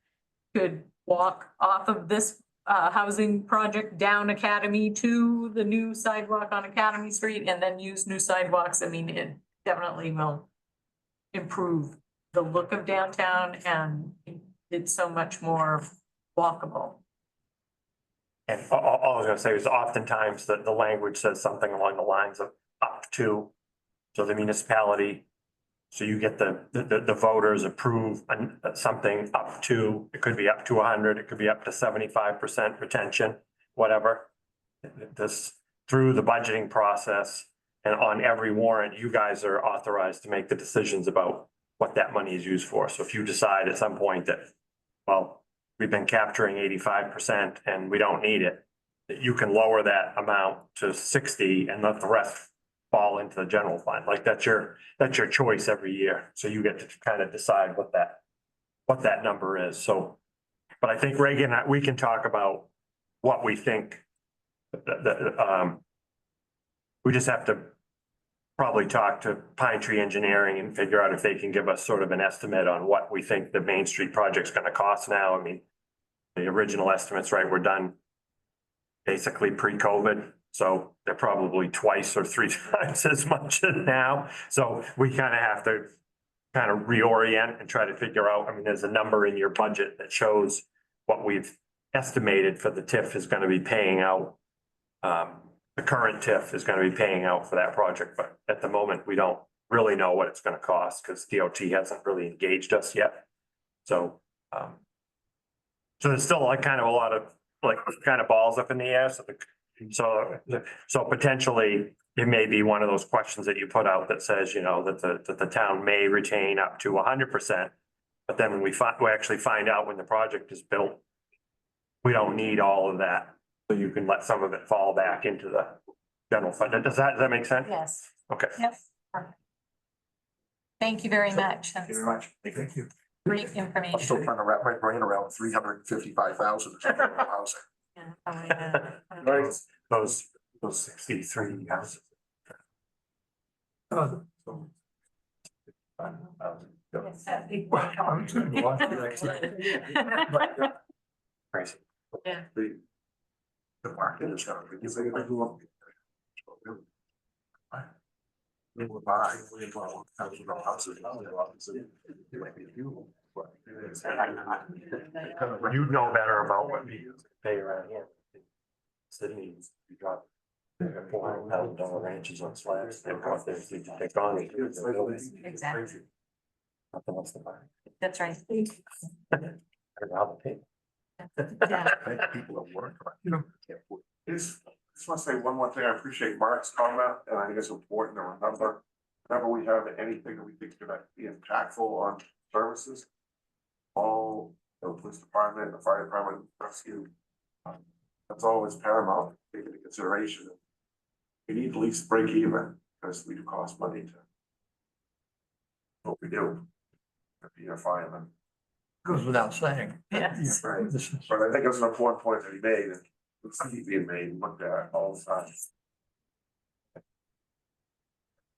could walk off of this housing project down Academy to the new sidewalk on Academy Street and then use new sidewalks. I mean, it definitely will improve the look of downtown and it's so much more walkable. And all I was gonna say is oftentimes the language says something along the lines of up to. So the municipality, so you get the voters approve something up to, it could be up to 100, it could be up to 75% retention, whatever. This, through the budgeting process and on every warrant, you guys are authorized to make the decisions about what that money is used for. So if you decide at some point that, well, we've been capturing 85% and we don't need it, that you can lower that amount to 60 and let the rest fall into the general fund. Like that's your choice every year. So you get to kind of decide what that number is. So, but I think Reagan, we can talk about what we think. We just have to probably talk to Pine Tree Engineering and figure out if they can give us sort of an estimate on what we think the Main Street project's gonna cost now. I mean, the original estimates, right, were done basically pre-COVID. So they're probably twice or three times as much now. So we kind of have to kind of reorient and try to figure out, I mean, there's a number in your budget that shows what we've estimated for the TIF is going to be paying out. The current TIF is going to be paying out for that project, but at the moment, we don't really know what it's going to cost because DOT hasn't really engaged us yet. So, so there's still like kind of a lot of like kind of balls up in the air. So potentially it may be one of those questions that you put out that says, you know, that the town may retain up to 100%. But then when we actually find out when the project is built, we don't need all of that. So you can let some of it fall back into the general fund. Does that make sense? Yes. Okay. Yep. Thank you very much. Thank you That's very much. Thank you. great I'm still information. trying to wrap my brain around 355,000 housing. Right. Those 63 houses. Uh, well, I'm trying to watch it actually. But, Crazy. The market is gonna be, because they grew up. They will buy, houses. It might be a few, but it's- You know better about what we pay around here. Sydney, you drop $400,000 ranches on slabs. They've got their, you can take on it. Exactly. Nothing else to buy. That's right. I don't know how to pay. Yeah. People at work, right? You know, Just want to say one more thing. I appreciate Mark's comment, and I think it's important to remember, whenever we have anything that we think is gonna be impactful on services, all the police department, the fire department, rescue, that's always paramount, take into consideration. We need at least break even, because we do cost money to what we do. To be a fireman. goes without saying. Yes. Yeah, Right. this is- But I think it's an important point that he made, and it's being made, and looked at all the time.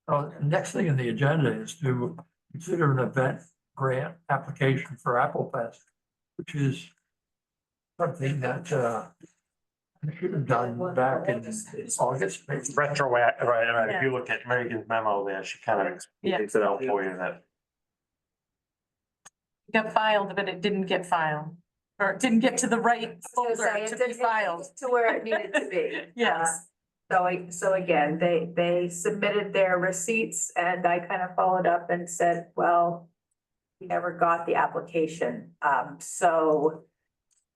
The next thing on the agenda is to consider an event grant application for Apple Fest, which is something that I should have done back in August, maybe. Retroact, right. If you look at Megan's memo there, she kind of Yeah. takes it out for you that. Got filed, but it didn't get filed, or it didn't get to the right folder to be filed. To where it needed to be. Yes. So again, they submitted their receipts and I kind of followed up and said, well, we never got the application. So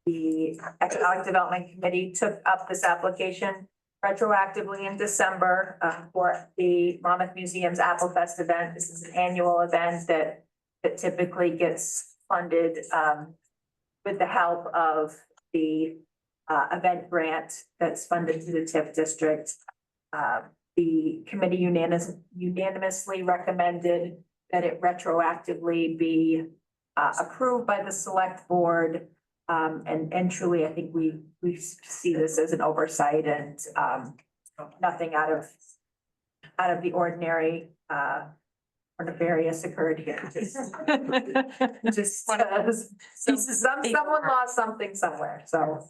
the Economic Development Committee took up this application retroactively in December for the Monmouth Museum's Apple Fest event. This is an annual event that typically gets funded with the help of the event grant that's funded through the TIF district. The committee unanimously recommended that it retroactively be approved by the select board. And truly, I think we see this as an oversight and nothing out of the ordinary or nefarious occurred here. Just someone lost something somewhere, so.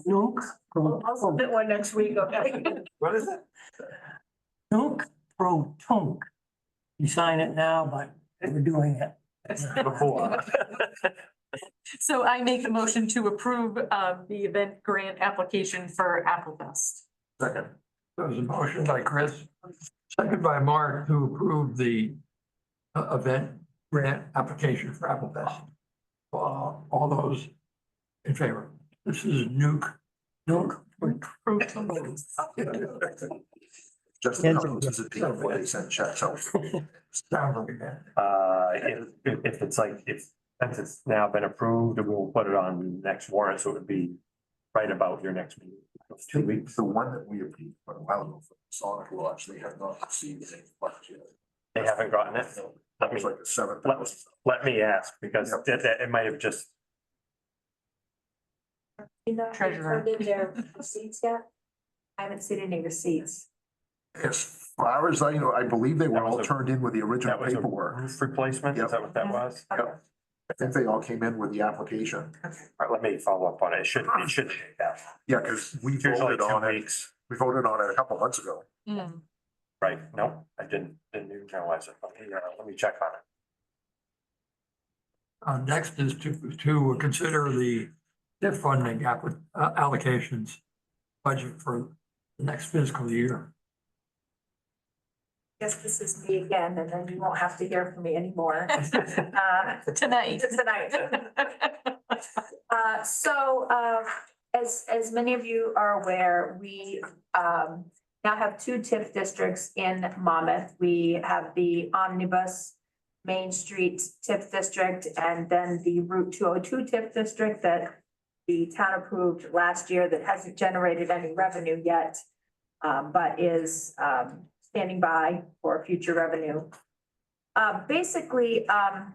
Nunc pro I'll submit one next week, okay? What is it? Nunc pro tunc. You sign it now, but we're doing it. Before. So I make the motion to approve the event grant application for Apple Fest. Second. There's a motion by Chris, second by Mark to approve the event grant application for Apple Fest. All those in favor? This is Nuke. Just Yes. comes as a what they send checks out. Sounds like that. If it's like, since it's now been approved, we'll put it on next warrant, so it would be right about your next meeting. 2 weeks. The one that we approved quite a while ago for Sonic Watch, they have not received any funds yet. They haven't gotten it. That was like a $7,000. Let me ask, because it might have just, You know, have you Treasurer. turned in their receipts yet? I haven't seen any receipts. As far as I know, I believe they were That was all a- turned in with the original that was a paperwork. roof replacement, is that what that was? Yep. I think they all came in with the application. All right, let me follow up on it. It should take that. Yeah, because we Usually voted 2 on it. weeks. We voted on it a couple months ago. Mm. Right, no, I didn't even realize it. Let me check on it. Next is to consider the TIF funding allocations budget for the next fiscal year. Guess this is me again, and then you won't have to hear from me anymore. Tonight. Tonight. As many of you are aware, we now have two TIF districts in Monmouth. We have the Omnibus Main Street TIF district, and then the Route 202 TIF district that the town approved last year that hasn't generated any revenue yet, but is standing by for future revenue. Basically, I've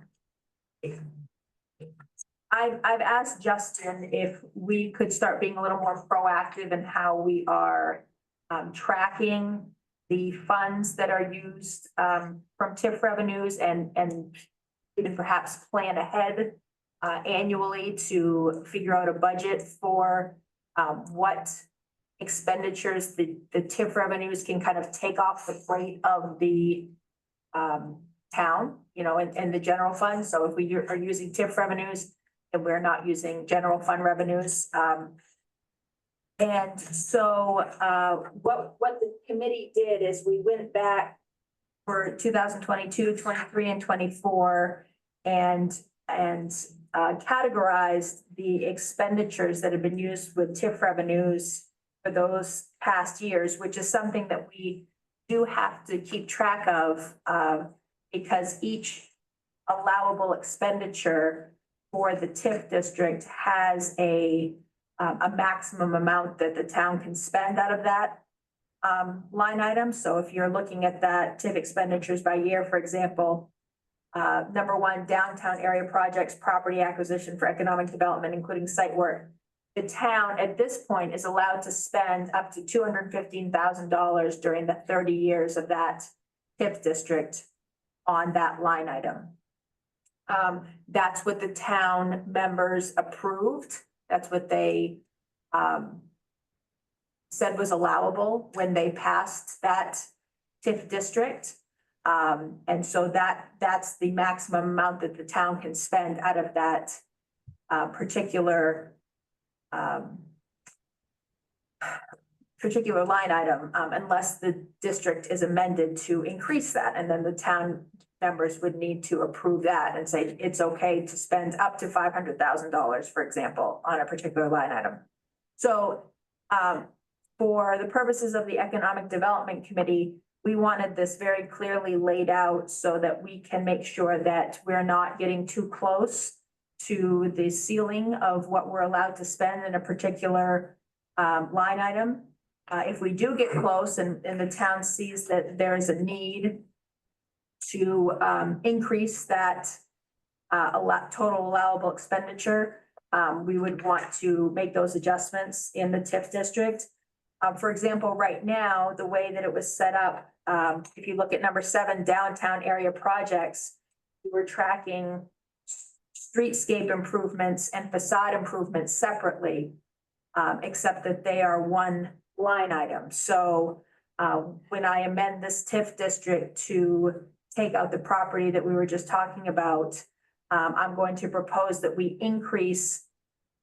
asked Justin if we could start being a little more proactive in how we are tracking the funds that are used from TIF revenues and even perhaps plan ahead annually to figure out a budget for what expenditures the TIF revenues can kind of take off the plate of the town, and the general fund. So if we are using TIF revenues and we're not using general fund revenues. And so what the committee did is we went back for 2022, 23, and 24 and categorized the expenditures that have been used with TIF revenues for those past years, which is something that we do have to keep track of because each allowable expenditure for the TIF district has a maximum amount that the town can spend out of that line item. So if you're looking at that TIF expenditures by year, for example, number one, downtown area projects, property acquisition for economic development, including site work. The town at this point is allowed to spend up to $215,000 during the 30 years of that TIF district on that line item. That's what the town members approved. That's what they said was allowable when they passed that TIF district. And so that's the maximum amount that the town can spend out of that particular line item, unless the district is amended to increase that. And then the town members would need to approve that and say it's okay to spend up to $500,000, for example, on a particular line item. So for the purposes of the Economic Development Committee, we wanted this very clearly laid out so that we can make sure that we're not getting too close to the ceiling of what we're allowed to spend in a particular line item. If we do get close and the town sees that there is a need to increase that total allowable expenditure, we would want to make those adjustments in the TIF district. For example, right now, the way that it was set up, if you look at number 7, downtown area projects, we were tracking streetscape improvements and facade improvements separately, except that they are one line item. So when I amend this TIF district to take out the property that we were just talking about, I'm going to propose that we increase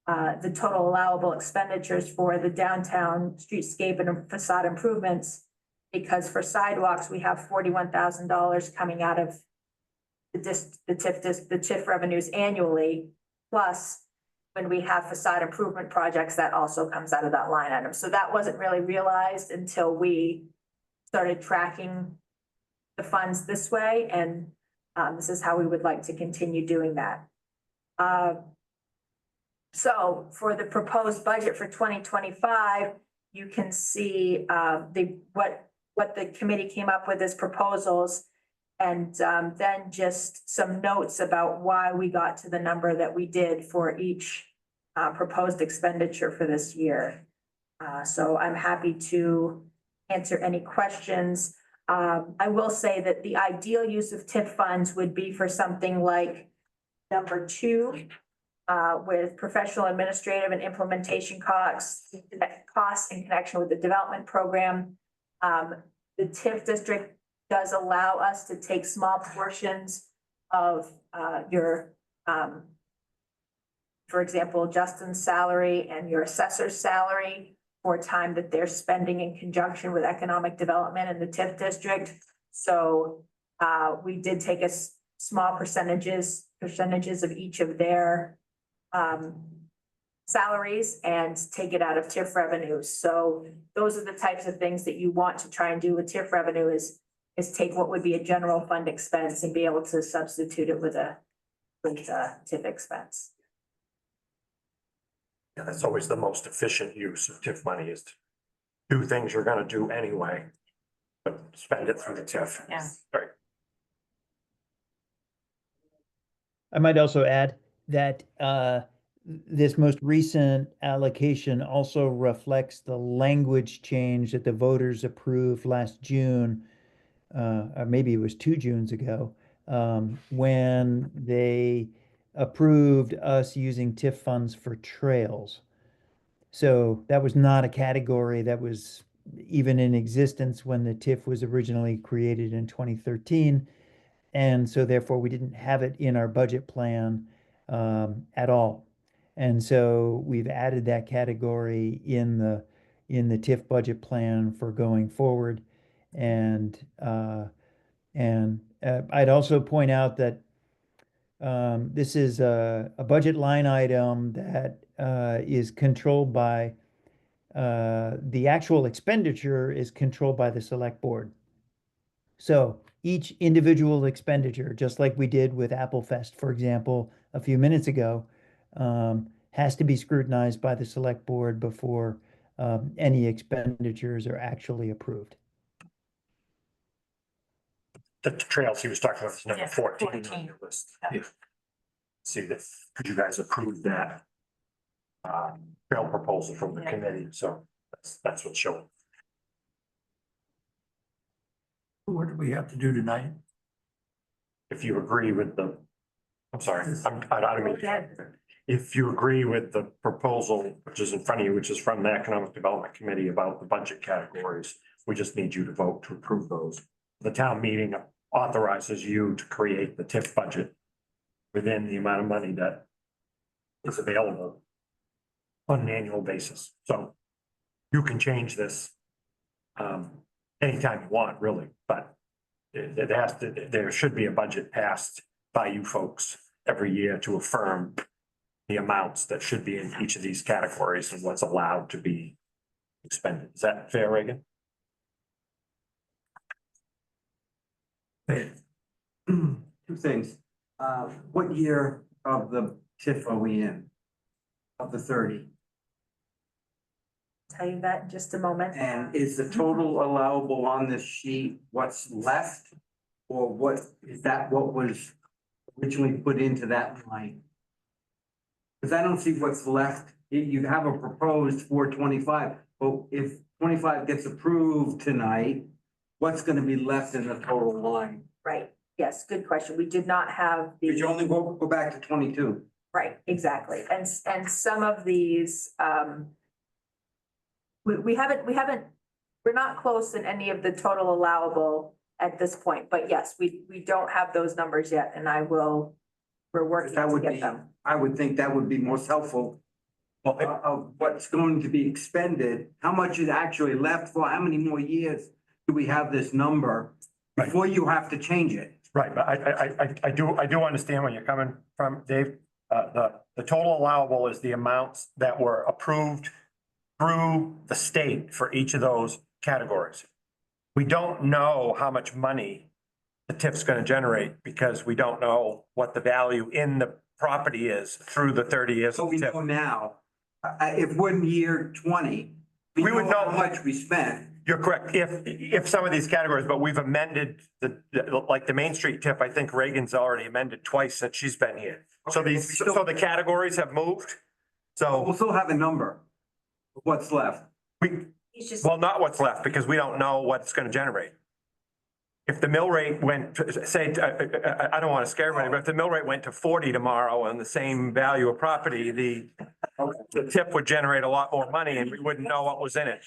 the total allowable expenditures for the downtown streetscape and facade improvements. Because for sidewalks, we have $41,000 coming out of the TIF revenues annually. Plus, when we have facade improvement projects, that also comes out of that line item. So that wasn't really realized until we started tracking the funds this way, and this is how we would like to continue doing that. So for the proposed budget for 2025, you can see what the committee came up with as proposals, and then just some notes about why we got to the number that we did for each proposed expenditure for this year. So I'm happy to answer any questions. I will say that the ideal use of TIF funds would be for something like number 2, with professional, administrative, and implementation costs in connection with the development program. The TIF district does allow us to take small portions of your, for example, Justin's salary and your assessor's salary for time that they're spending in conjunction with economic development in the TIF district. So we did take a small percentages of each of their salaries and take it out of TIF revenues. So those are the types of things that you want to try and do with TIF revenue is take what would be a general fund expense and be able to substitute it with a TIF expense. Yeah, that's always the most efficient use of TIF money is to do things you're gonna do anyway, but spend it through the TIF. Yeah. Right. I might also add that this most recent allocation also reflects the language change that the voters approved last June, or maybe it was 2 Junes ago, when they approved us using TIF funds for trails. So that was not a category that was even in existence when the TIF was originally created in 2013. And so therefore we didn't have it in our budget plan at all. And so we've added that category in the TIF budget plan for going forward. And I'd also point out that this is a budget line item that is controlled by the actual expenditure is controlled by the select board. So each individual expenditure, just like we did with Apple Fest, for example, a few minutes ago, has to be scrutinized by the select board before any expenditures are actually approved. The trails he was talking about is number Yeah, 14 on 14. your list. Yeah. Yeah. See that, could you guys approve that trail proposal from the Yeah. committee? So that's what's showing. What do we have to do tonight? If you agree with the, I'm sorry, I don't mean. If you agree with the proposal, which is in front of you, which is from the Economic Development Committee about the budget categories, we just need you to vote to approve those. The town meeting authorizes you to create the TIF budget within the amount of money that is available on an annual basis. So you can change this anytime you want, really, but there should be a budget passed by you folks every year to affirm the amounts that should be in each of these categories and what's allowed to be expended. Is that fair, Reagan? Two things. What year of the TIF are we in? Of the 30? Tell you that in just a moment. And is the total allowable on this sheet what's left? Or what, is that what was originally put into that line? Because I don't see what's left. You have a proposed 425, but if 25 gets approved tonight, what's gonna be left in the total line? Right, yes, good question. We did not have the. Did you only go back to 22? Right, exactly. And some of these, we're not close in any of the total allowable at this point, but yes, we don't have those numbers yet, and I will we're working That to would get be, them. I would think that would be most helpful Well, of what's going to be expended, how much is actually left for, how many more years do we have this number before you have to change it? right, but I do understand where you're coming from, Dave. The total allowable is the amounts that were approved through the state for each of those categories. We don't know how much money the TIF's gonna generate because we don't know what the value in the property is through the 30 years So of we TIF. know now, if we're in year 20, we We would know how know. much we spent. You're correct. If some of these categories, but we've amended like the Main Street tip, I think Reagan's already amended twice since she's been here. So Okay, these, but we so the categories have moved. We'll So still have a number of what's left. we, He's just, well, not what's left because we don't know what it's gonna generate. If the mill rate went, say, I don't want to scare anybody, but if the mill rate went to 40 tomorrow on the same value of property, the tip would generate a lot more money and we wouldn't know what was in it.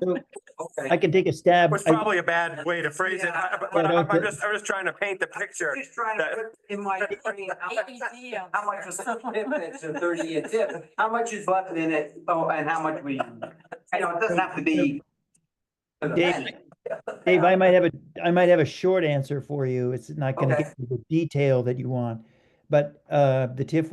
So Okay. I can take a stab. It's probably a bad way to phrase it, but I'm just trying to paint the picture. Just trying to put in my brain, how much is a tip that's a 30-year tip? How much is left in it? Oh, and how much we, it doesn't have to be. Dave, I might have a short answer for you. It's not gonna Okay. get you the detail that you want. But the TIF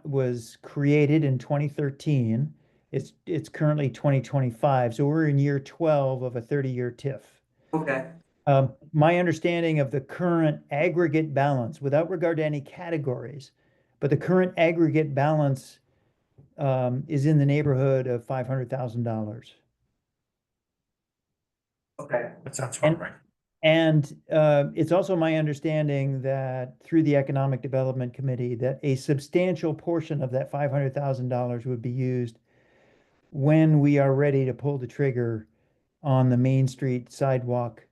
was created in 2013. It's currently 2025, so we're in year 12 of a 30-year TIF. Okay, My understanding of the current aggregate balance, without regard to any categories, but the current aggregate balance is in the neighborhood of $500,000. okay. That sounds about right. And it's also my understanding that through the Economic Development Committee, that a substantial portion of that $500,000 would be used when we are ready to pull the trigger on the Main Street sidewalk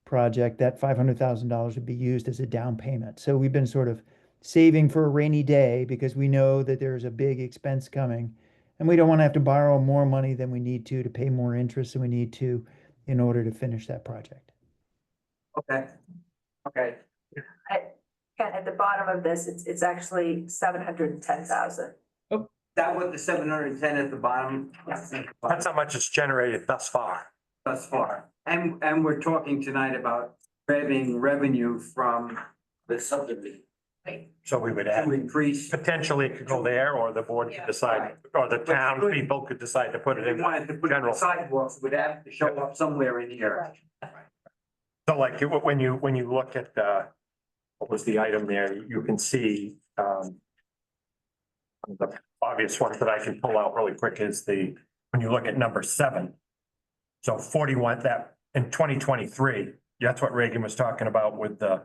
project. That $500,000 would be used as a down payment. So we've been sort of saving for a rainy day because we know that there's a big expense coming. And we don't want to have to borrow more money than we need to pay more interest than we need to in order to finish that project. Okay. Okay. at the bottom of this, it's actually 710,000. That was the 710 at the bottom. That's how much it's generated thus far. Thus far. And we're talking tonight about grabbing revenue from the subdivision. So we would add, To increase. potentially it could go there or the board could decide, or the town people could decide to put it If we in. wanted to put it in general. sidewalks, it would have to show up somewhere in here. So like when you look at what was the item there, you can see the obvious ones that I can pull out really quick is when you look at number 7. So 41, that in 2023, that's what Reagan was talking about with the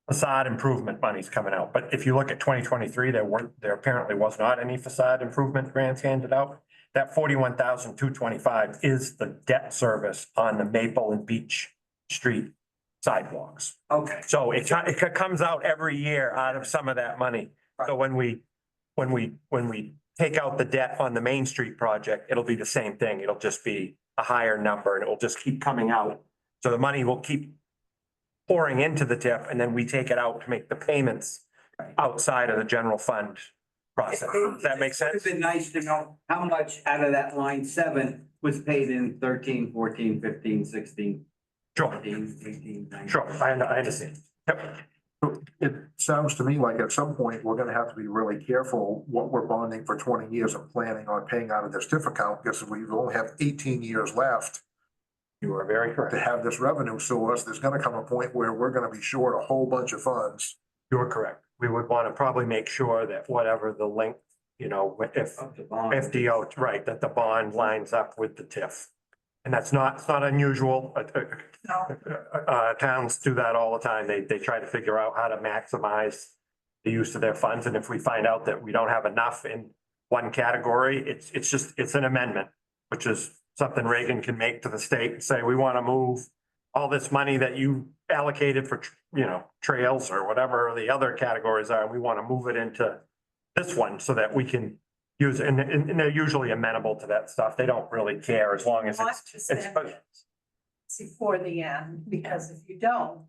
facade improvement monies coming out. But if you look at 2023, there apparently was not any facade improvement grants handed out. That 41,225 is the debt service on the Maple and Beach Street sidewalks. Okay. So it comes out every year out of some of that money. So when we take out the debt on the Main Street project, it'll be the same thing. It'll just be a higher number and it will just keep coming out. So the money will keep pouring into the TIF and then we take it out to make the payments outside of the general fund process. Does that make sense? It'd been nice to know how much out of that line 7 was paid in 13, 14, 15, 16, Sure, 17, 18, 19. sure. I understand. Yep. It sounds to me like at some point, we're gonna have to be really careful what we're bonding for 20 years and planning on paying out of this TIF account, because we only have 18 years left You are very to correct. have this revenue source. There's gonna come a point where we're gonna be short a whole bunch of funds. You're correct. We would want to probably make sure that whatever the link, if Of the bond. FDO, right, that the bond lines up with the TIF. And it's not unusual. Towns do that all the time. They try to figure out how to maximize the use of their funds. And if we find out that we don't have enough in one category, it's an amendment, which is something Reagan can make to the state and say, we want to move all this money that you allocated for, trails or whatever the other categories are. We want to move it into this one so that we can use it. And they're usually amenable to that stuff. They don't really care as long as Want it's. to spend it before the end, because if you don't,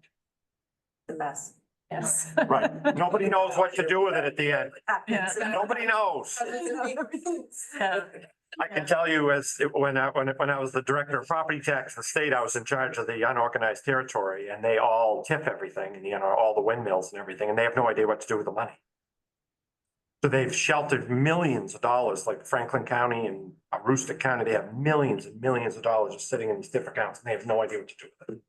The mess. Yes. Right. Nobody knows what to do with it at the end. Yeah. Nobody knows. Yeah. I can tell you when I was the director of property tax in the state, I was in charge of the unorganized territory and they all tip everything and, all the windmills and everything, and they have no idea what to do with the money. So they've sheltered millions of dollars, like Franklin County and Aroostook County, they have millions and millions of dollars just sitting in these tip accounts and they have no idea what to do with it.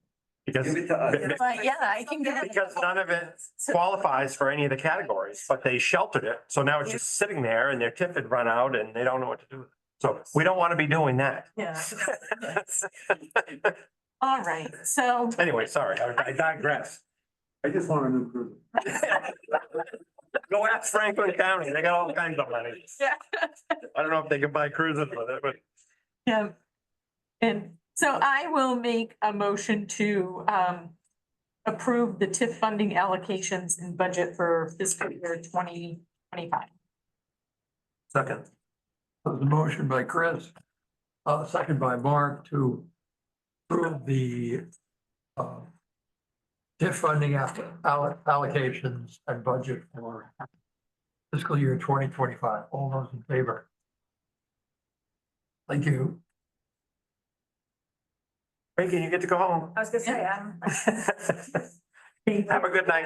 Because, Give it to us. But yeah, I can get it. because none of it qualifies for any of the categories, but they sheltered it. So now it's just sitting there and their tip had run out and they don't know what to do with it. So we don't want to be doing that. Yeah. All right, so, Anyway, sorry, I digress. I just want a new cruiser. Go ask Franklin County, they got all kinds of money. yeah. I don't know if they can buy cruises with it, but Yeah. And so I will make a motion to approve the TIF funding allocations and budget for fiscal year 2025. Second. There's a motion by Chris, second by Mark to approve the TIF funding after allocations and budget for fiscal year 2025. All those in favor? Thank you. Reagan, you get to go home. I was gonna say, I'm. Have a good night.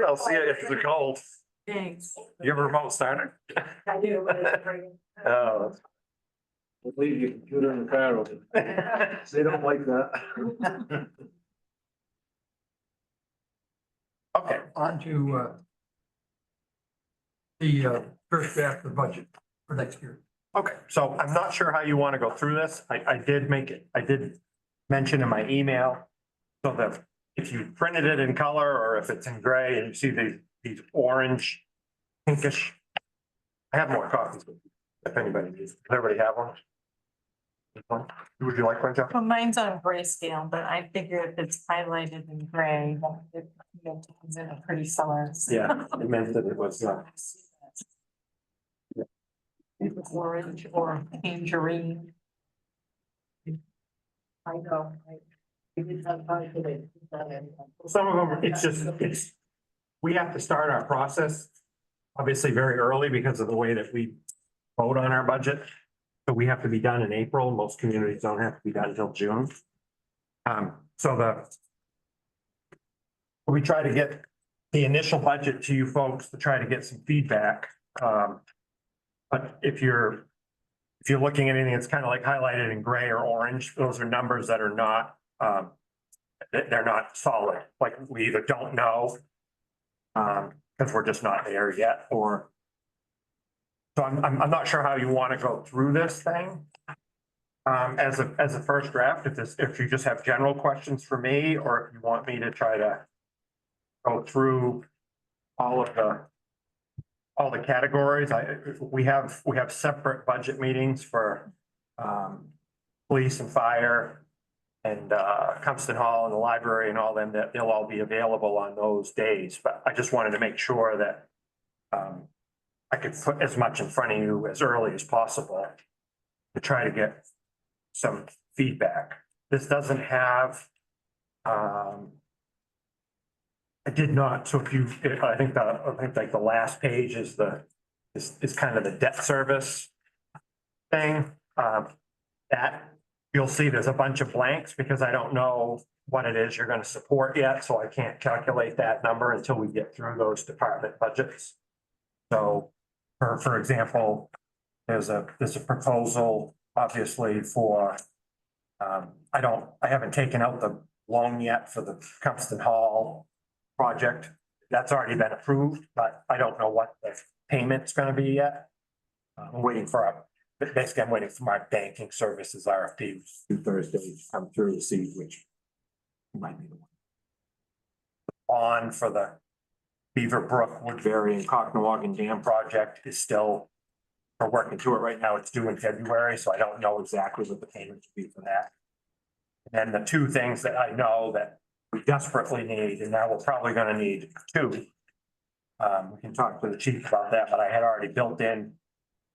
I'll see you if it's cold. Thanks. You have a remote starter? I do, but it's pretty. Oh. Leave your computer in the car open. They don't like that. Okay, On to the first draft of the budget for next year. okay, so I'm not sure how you want to go through this. I did mention in my email. So that if you printed it in color or if it's in gray and you see these orange, pinkish. I have more copies if anybody needs. Does everybody have one? One? Would you like one, Jeff? Well, mine's on grayscale, but I figure if it's highlighted in gray, it comes in a pretty color. Yeah, it meant that it was, Orange or tangerine. I know. some of them, we have to start our process. Obviously very early because of the way that we vote on our budget. So we have to be done in April. Most communities don't have to be done until June. We try to get the initial budget to you folks to try to get some feedback. But if you're looking at anything that's kind of like highlighted in gray or orange, those are numbers that are not, they're not solid. Like we either don't know, because we're just not there yet, or. So I'm not sure how you want to go through this thing. As a first draft, if you just have general questions for me, or if you want me to try to go through all the categories. We have separate budget meetings for police and fire and Compton Hall and the library and all them, that they'll all be available on those days. But I just wanted to make sure that I could put as much in front of you as early as possible to try to get some feedback. This doesn't have, I did not, so if you, I think like the last page is is kind of the debt service thing. That you'll see there's a bunch of blanks because I don't know what it is you're going to support yet, so I can't calculate that number until we get through those department budgets. So for example, there's a proposal obviously for, I haven't taken out the loan yet for the Compton Hall project. That's already been approved, but I don't know what the payment's gonna be yet. I'm waiting for basically I'm waiting for my banking services RFP Thursday to come through to see which might be the one. On for the Beaver Brook, Woodbury and Cocknoagan Dam project is still, we're working through it right now. It's due in February, so I don't know exactly what the payment should be for that. And the two things that I know that we desperately need, and now we're probably gonna need two. We can talk to the chief about that, but I had already built in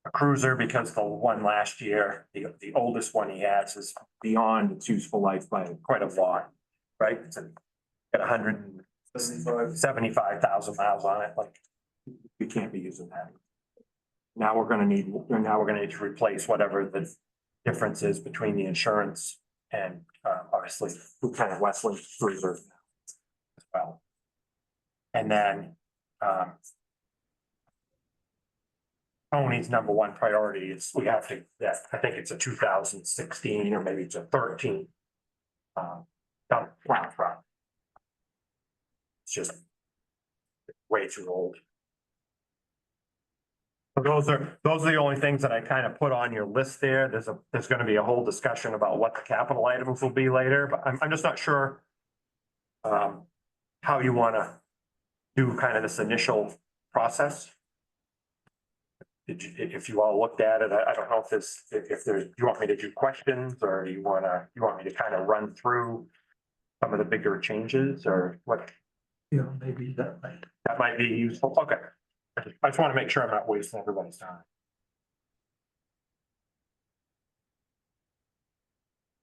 a cruiser because the one last year, the oldest one he has is beyond its useful life by quite a lot, right? It's got 130 75,000 miles on it, like, we can't be using that. Now we're gonna need to replace whatever the difference is between the insurance and, obviously, Lieutenant Wesley Cruiser as well. And then, Tony's number one priority is we have to, I think it's a 2016 or maybe it's a 13. Dump plow truck. It's just way too old. So those are the only things that I kind of put on your list there. There's gonna be a whole discussion about what the capital items will be later, but I'm just not sure how you wanna do kind of this initial process. If you all looked at it, I don't know if you want me to do questions or you want me to kind of run through some of the bigger changes or what? Yeah, maybe that Might be useful. Okay. I just want to make sure I'm not wasting everybody's time.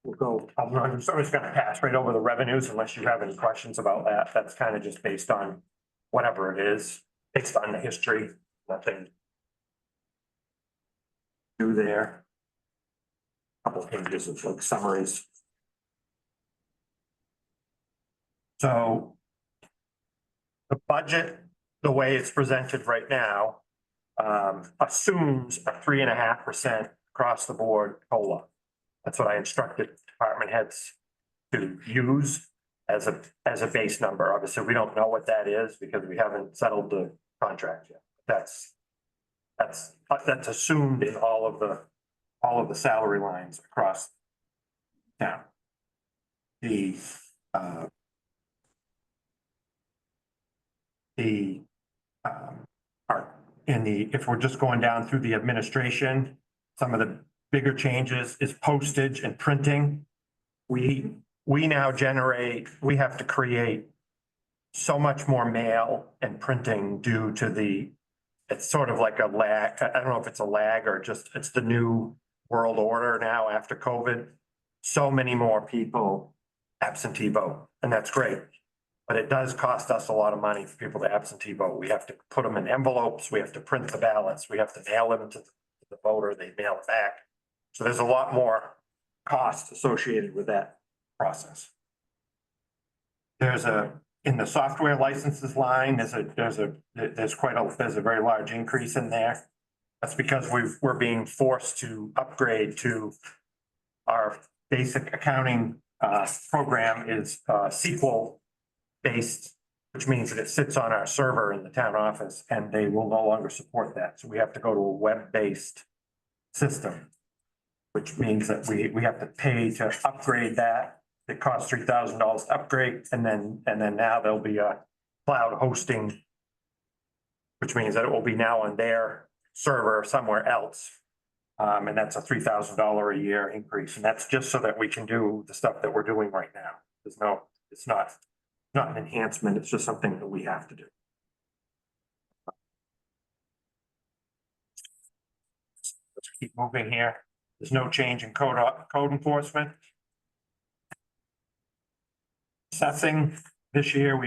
We'll go, I'm just gonna pass right over the revenues unless you have any questions about that. That's kind of just based on whatever it is, based on the history, nothing new there. Couple pages of like summaries. So the budget, the way it's presented right now, assumes a 3.5% across the board COLA. That's what I instructed department heads to use as a base number. Obviously, we don't know what that is because we haven't settled the contract yet. That's assumed in all of the salary lines across town. If we're just going down through the administration, some of the bigger changes is postage and printing. We have to create so much more mail and printing due to it's sort of like a lag. I don't know if it's a lag or just, it's the new world order now after COVID. So many more people absentee vote, and that's great. But it does cost us a lot of money for people to absentee vote. We have to put them in envelopes, we have to print the ballots, we have to mail them to the voter, they mail it back. So there's a lot more cost associated with that process. In the software licenses line, there's a very large increase in there. That's because we're being forced to upgrade to our basic accounting program is SQL based, which means that it sits on our server in the town office and they will no longer support that. So we have to go to a web-based system, which means that we have to pay to upgrade that. It costs $3,000 to upgrade, and then now there'll be a cloud hosting, which means that it will be now on their server somewhere else. And that's a $3,000 a year increase, and that's just so that we can do the stuff that we're doing right now. It's not an enhancement, it's just something that we have to do. Let's keep moving here. There's no change in code enforcement. Assessing this year,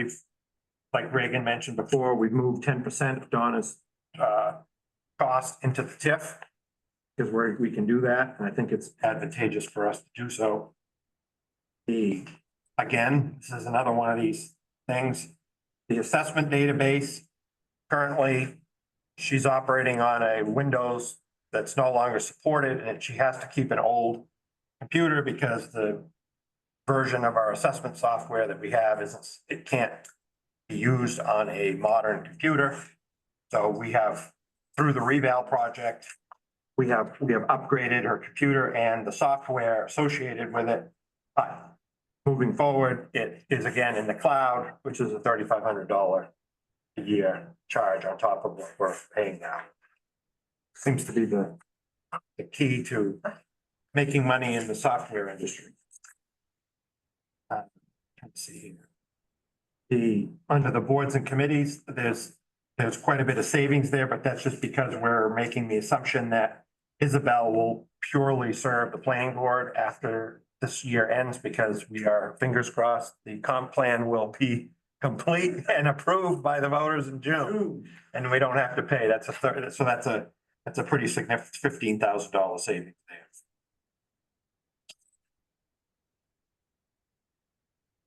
like Reagan mentioned before, we've moved 10% of Donna's cost into the TIF because we can do that, and I think it's advantageous for us to do so. Again, this is another one of these things. The assessment database, currently, she's operating on a Windows that's no longer supported, and she has to keep an old computer because the version of our assessment software that we have it can't be used on a modern computer. So we have, through the reval project, we have upgraded her computer and the software associated with it. But moving forward, it is again in the cloud, which is a $3,500 a year charge on top of what we're paying now. Seems to be the key to making money in the software industry. Let's see here. Under the boards and committees, there's quite a bit of savings there, but that's just because we're making the assumption that Isabel will purely serve the planning board after this year ends, because we are, fingers crossed, the comp plan will be complete and approved by the voters in June. And we don't have to pay. That's a third, so that's a pretty significant $15,000 savings there.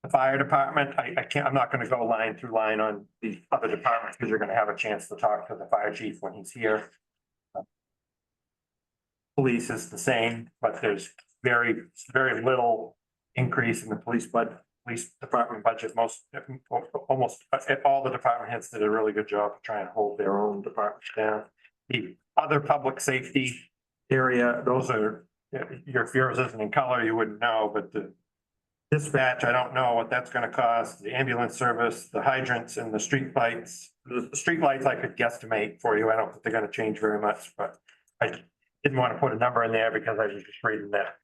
The fire department, I can't, I'm not gonna go line through line on the other departments because you're gonna have a chance to talk to the fire chief when he's here. Police is the same, but there's very little increase in the police department budget. Almost all the department heads did a really good job of trying to hold their own departments down. The other public safety area, those are, if yours isn't in color, you wouldn't know, but the dispatch, I don't know what that's gonna cost, the ambulance service, the hydrants and the street lights. The street lights I could guesstimate for you. I don't think they're gonna change very much, but I didn't want to put a number in there because I was just reading that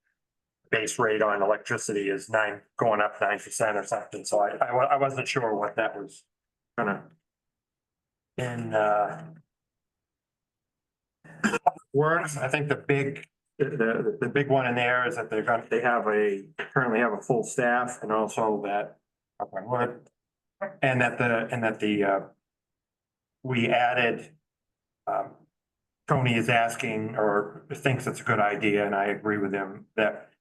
base rate on electricity is going up 9% or something, so I wasn't sure what that was gonna. And works, I think the big one in there is that they currently have a full staff, and also that we added Tony is asking or thinks it's a good idea, and I agree with him that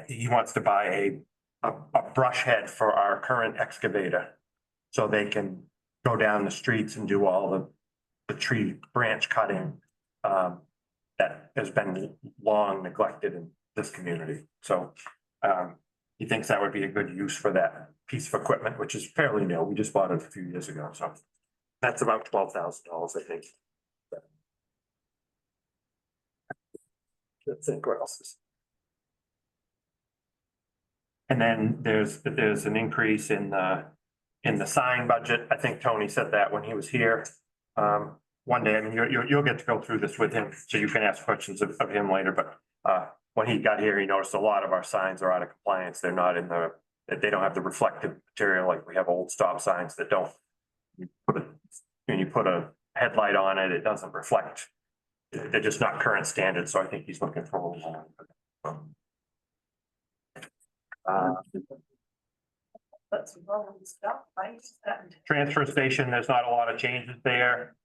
he wants to buy a brush head for our current excavator. So they can go down the streets and do all the tree branch cutting that has been long neglected in this community. So he thinks that would be a good use for that piece of equipment, which is fairly new. We just bought it a few years ago, so that's about $12,000, I think. Let's think what else is. And then there's an increase in the sign budget. I think Tony said that when he was here. One day, I mean, you'll get to go through this with him, so you can ask questions of him later, but when he got here, he noticed a lot of our signs are out of compliance. They're not they don't have the reflective material like we have old stop signs that don't. When you put a headlight on it, it doesn't reflect. They're just not current standards, so I think he's looking for a little more. That's wrong stuff, right? Transfer station, there's not a lot of changes there.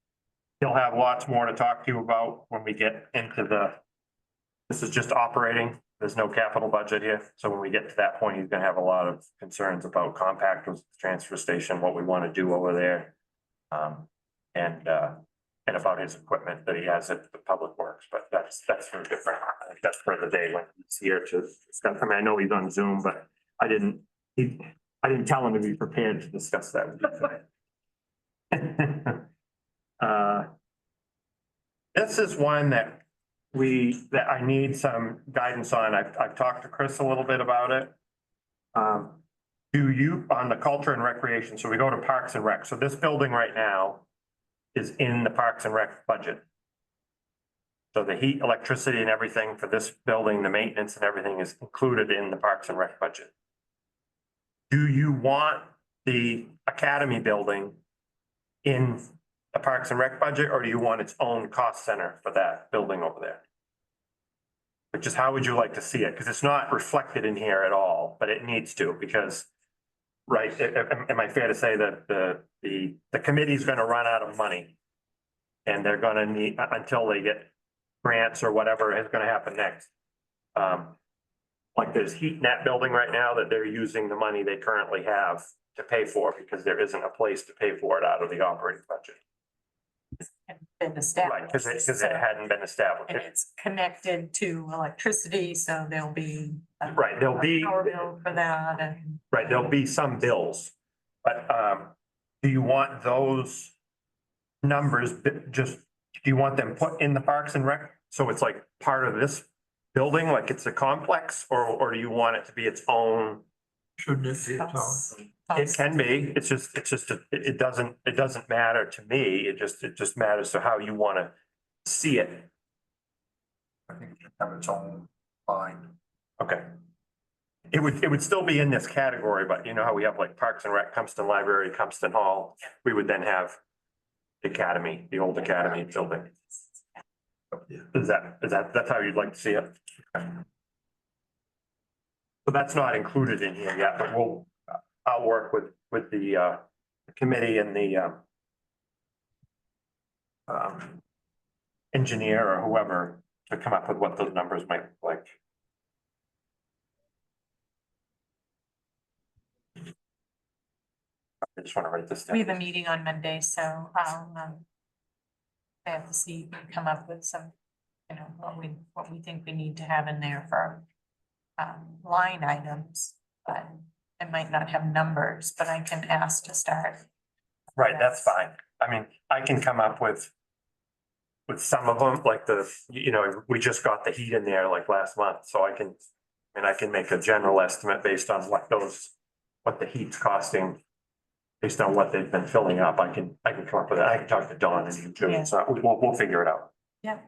He'll have lots more to talk to you about when we get into this is just operating. There's no capital budget here. So when we get to that point, he's gonna have a lot of concerns about compactors, transfer station, what we want to do over there. And about his equipment that he has at the Public Works, but that's for different. I think that's for the day when he's here to discuss. I mean, I know he's on Zoom, but I didn't tell him to be prepared to discuss that with you. This is one that I need some guidance on. I've talked to Chris a little bit about it. Do you, on the culture and recreation, so we go to Parks and Rec. So this building right now is in the Parks and Rec budget. So the heat, electricity and everything for this building, the maintenance and everything is included in the Parks and Rec budget. Do you want the Academy building in the Parks and Rec budget, or do you want its own cost center for that building over there? Which is, how would you like to see it? Because it's not reflected in here at all, but it needs to, because, right, am I fair to say that the committee's gonna run out of money? And they're gonna need, until they get grants or whatever is gonna happen next. Like there's heat in that building right now that they're using the money they currently have to pay for, because there isn't a place to pay for it out of the operating budget. Been established. Right, because it hadn't been established. And it's connected to electricity, so there'll be. Right, there'll be. Power bill for that and. Right, there'll be some bills, but do you want those numbers do you want them put in the Parks and Rec? So it's like part of this building, like it's a complex, or do you want it to be its own? Shouldn't it be its own? It can be, it doesn't matter to me, it just matters to how you want to see it. I think it should have its own line. Okay. It would still be in this category, but you know how we have like Parks and Rec, Cumston Library, Cumston Hall, we would then have the Academy, the old Academy building. That's how you'd like to see it? Okay. So that's not included in here yet, but I'll work with the committee and the engineer or whoever to come up with what those numbers might look like. I just want to write this down. We have a meeting on Monday, so I'll, I have to see, come up with some, you know, what we think we need to have in there for line items, but I might not have numbers, but I can ask to start. Right, that's fine. I mean, I can come up with some of them, like you know, we just got the heat in there like last month, so I can make a general estimate based on what the heat's costing. Based on what they've been filling up, I can come up with it. I can talk to Dawn and you too, Yeah. so we'll figure it out. Yeah.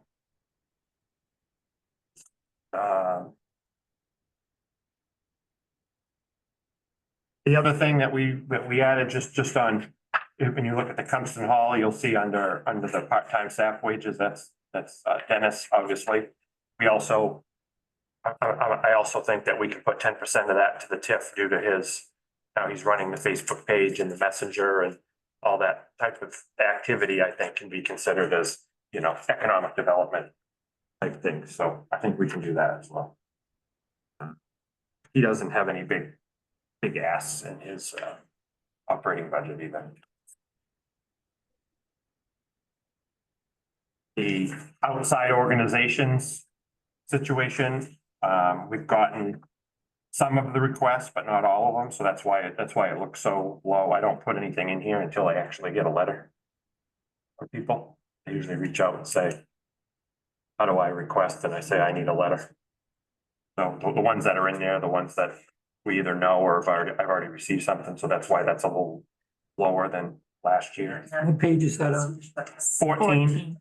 The other thing that we added just on, when you look at the Cumston Hall, you'll see under the part-time staff wages, that's Dennis, obviously. We also, I also think that we can put 10% of that to the TIF due to his, now he's running the Facebook page and the messenger and all that type of activity, I think can be considered as, you know, economic development type thing. So I think we can do that as well. He doesn't have any big asks in his operating budget either. The outside organizations situation, we've gotten some of the requests, but not all of them, so that's why it looks so low. I don't put anything in here until I actually get a letter from people. They usually reach out and say, how do I request? And I say, I need a letter. So the ones that are in there, the ones that we either know or I've already received something, so that's why that's a little lower than last year. What page is that on? 14.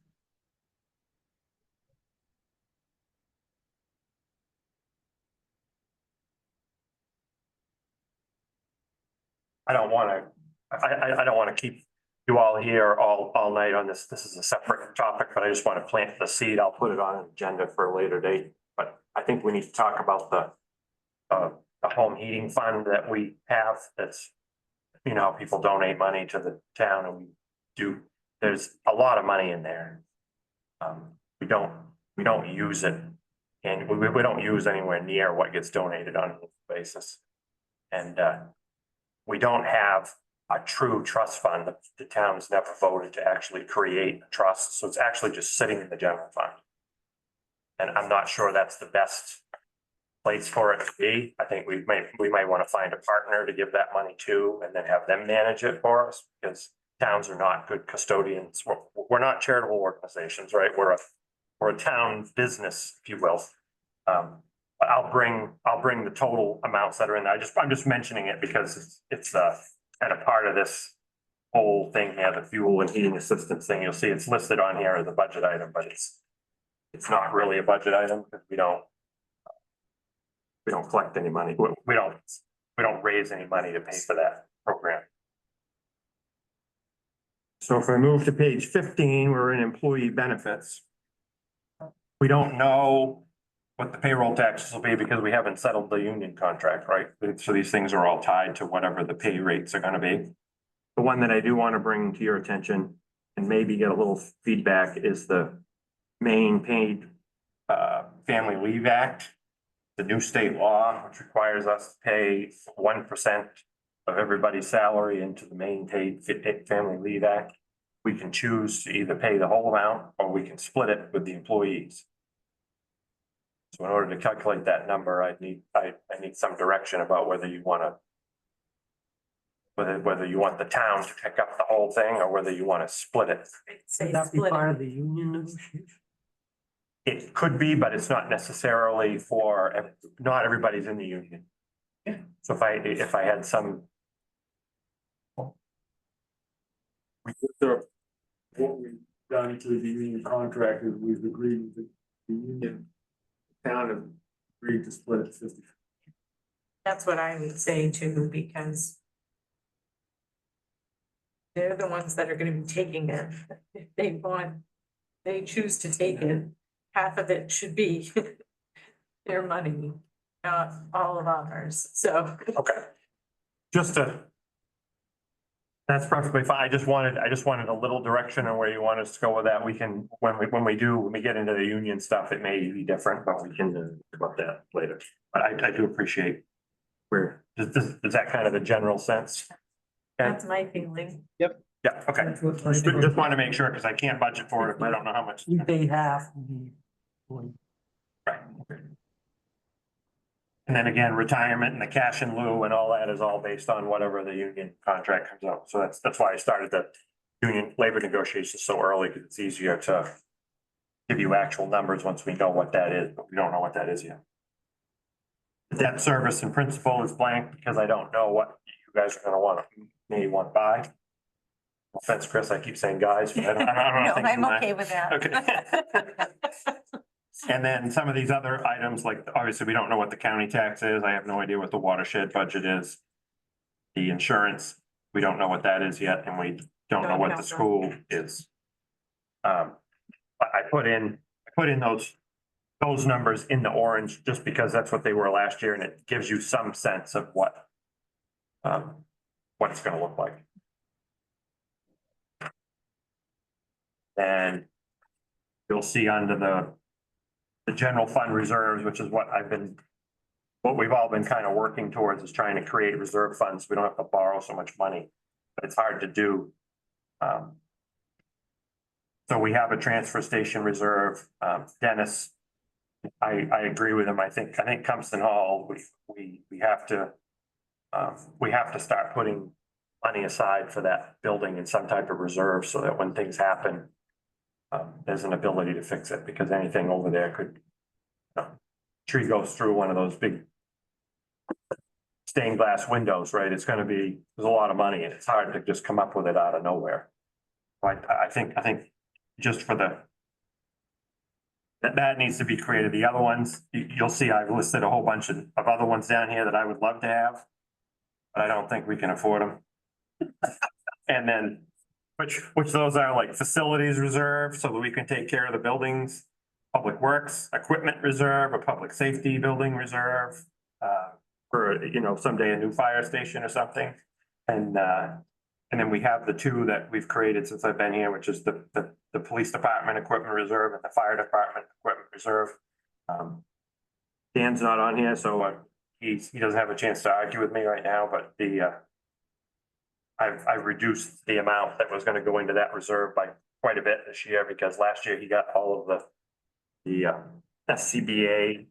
I don't wanna keep you all here all night on this. This is a separate topic, but I just want to plant the seed. I'll put it on an agenda for a later date. But I think we need to talk about the home heating fund that we have. That's, you know, people donate money to the town and we do, there's a lot of money in there. We don't use it, and we don't use anywhere near what gets donated on a basis. And we don't have a true trust fund. The town's never voted to actually create a trust, so it's actually just sitting in the general fund. And I'm not sure that's the best place for it to be. I think we might want to find a partner to give that money to and then have them manage it for us, because towns are not good custodians. We're not charitable organizations, right? We're a town business, if you will. But I'll bring the total amounts that are in there. I'm just mentioning it because it's kind of part of this whole thing here, the fuel and heating assistance thing. You'll see it's listed on here as a budget item, but it's not really a budget item because we don't collect any money. We don't raise any money to pay for that program. So if I move to page 15, we're in employee benefits. We don't know what the payroll taxes will be because we haven't settled the union contract, right? So these things are all tied to whatever the pay rates are gonna be. The one that I do want to bring to your attention and maybe get a little feedback is the Maine Paid Family Leave Act. The new state law, which requires us to pay 1% of everybody's salary into the Maine Paid Family Leave Act. We can choose to either pay the whole amount or we can split it with the employees. So in order to calculate that number, I need some direction about whether you want the town to pick up the whole thing or whether you want to split it. Would that be part of the union negotiation? It could be, but it's not necessarily not everybody's in the union. So if I had some. What we've done to the union contract is we've agreed with the union. Town have agreed to split it 50. That's what I would say too, because they're the ones that are gonna be taking it. If they choose to take it, half of it should be their money, not all of ours, so. Okay. Just to That's perfectly fine. I just wanted a little direction on where you want us to go with that. We can, when we get into the union stuff, it may be different, but we can talk about that later. But I do appreciate where, is that kind of the general sense? Okay. That's my feeling. Yeah, okay. That's what I Just think. want to make sure, because I can't budget for it if I don't know how much. We pay half. Right. And then again, retirement and the cash in lieu and all that is all based on whatever the union contract comes out. So that's why I started the union labor negotiations so early, because it's easier to give you actual numbers once we know what that is, but we don't know what that is yet. The debt service and principal is blank because I don't know what you guys are gonna may want to buy. No offense, Chris, I keep saying guys, but I don't No, think. I'm okay with that. Okay. And then some of these other items, like obviously we don't know what the county tax is. I have no idea what the watershed budget is. The insurance, we don't know what that is yet, and we don't know what the school is. But I put in those numbers in the orange just because that's what they were last year, and it gives you some sense of what it's gonna look like. And you'll see under the general fund reserves, which is what we've all been kind of working towards, is trying to create reserve funds. We don't have to borrow so much money, but it's hard to do. So we have a transfer station reserve. Dennis, I agree with him. I think Compton Hall, we have to start putting money aside for that building in some type of reserve so that when things happen, there's an ability to fix it, because anything over there could, tree goes through one of those big stained glass windows, right? There's a lot of money, and it's hard to just come up with it out of nowhere. I think just for that needs to be created. The other ones, you'll see I've listed a whole bunch of other ones down here that I would love to have, but I don't think we can afford them. And then which those are, like facilities reserve, so that we can take care of the buildings, public works, equipment reserve, a public safety building reserve, for, someday a new fire station or something. And then we have the two that we've created since I've been here, which is the police department equipment reserve and the fire department equipment reserve. Dan's not on here, so he doesn't have a chance to argue with me right now, but I've reduced the amount that was gonna go into that reserve by quite a bit this year, because last year he got all of the SCBA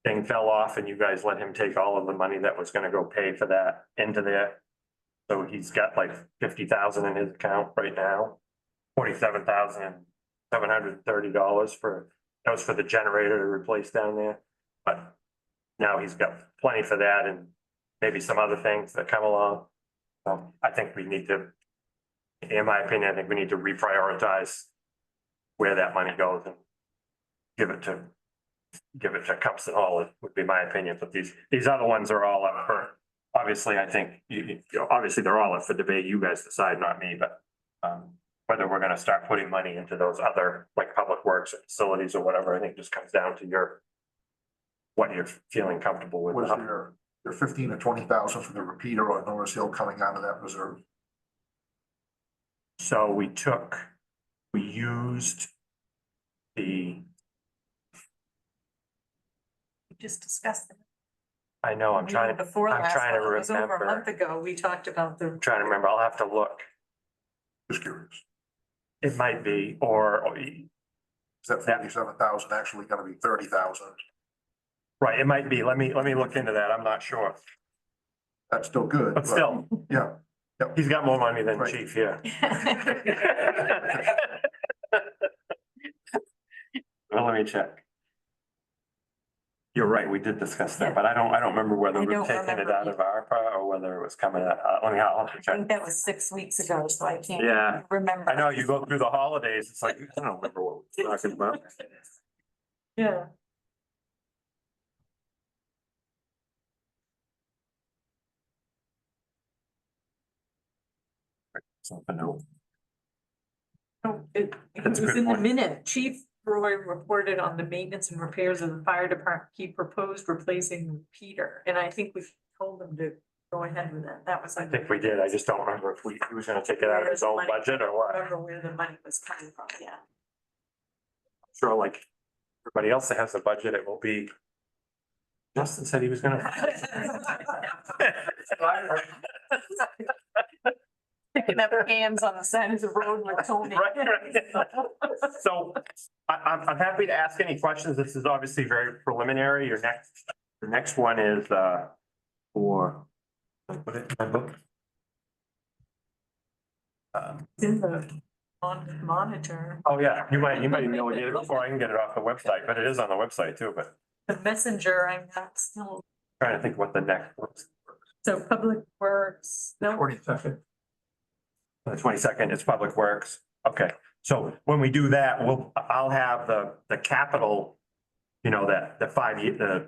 thing fell off, and you guys let him take all of the money that was gonna go pay for that into there. So he's got like 50,000 in his account right now, $47,730 that was for the generator to replace down there. But now he's got plenty for that and maybe some other things that come along. So I think we need to, in my opinion, I think we need to reprioritize where that money goes and give it to Compton Hall, would be my opinion. But these other ones are all up for, obviously, I think, obviously they're all up for debate. You guys decide, not me, but whether we're gonna start putting money into those other, like public works or facilities or whatever, I think just comes down to what you're feeling comfortable with. Was there 15 or 20,000 for the repeater on Norris Hill coming out of that reserve? So we used We just discussed it. I know, I'm trying to It was over a remember. month ago, we talked about the. Trying to remember, I'll have to look. Just curious. It might be, or, Is that 47,000 actually gonna be 30,000? right, it might be. Let me look into that. I'm not sure. That's still good. But still, Yeah, he's got more money than Right. chief here. Well, let me check. You're right, we did discuss that, but I don't remember whether I we're don't taking it remember out of ARPA or whether it was coming out. I'll have to I check. think that was 6 weeks ago, so I can't Yeah, remember. I know you go through the holidays, it's like, I don't remember what we're talking about. Yeah. Something else. No, it That's a was good in the point. minute. Chief Roy reported on the maintenance and repairs of the fire department. He proposed replacing the repeater, and I think we told him to go ahead with it. That was. I think we did. I just don't remember if he was gonna take it out of his own budget or what. Remember where the money was coming from, yeah. Sure, like everybody else that has a budget, it will be. Justin said he was gonna. Picking up cans on the side of the road like Tony. Right. So I'm happy to ask any questions. This is obviously very preliminary. The next one is, for. Put it in my book. It's in the monitor, Oh, yeah, you might be able to get it before I can get it off the website, but it is on the website too, but the messenger, I'm not still, trying to think what the next was. so Public Works, no, 42nd. The 22nd is Public Works. Okay, so when we do that, I'll have the capital, you know, the 5 year, the.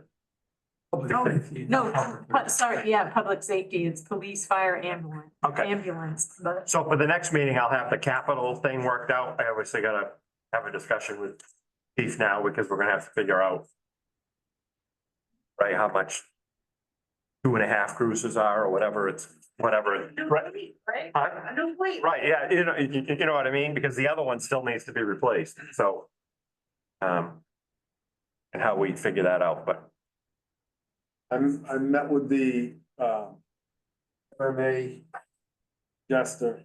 sorry, yeah, public safety, it's police, fire, ambulance. Okay. Ambulance, but So for the next meeting, I'll have the capital thing worked out. I obviously gotta have a discussion with Chief now because we're gonna have to figure out. Right, how much 2.5 cruises are or whatever, it's whatever. Right, Right? Huh? No, wait. right, yeah, you know what I mean? Because the other one still needs to be replaced, so. And how we figure that out, but I met with the, MMA Jester.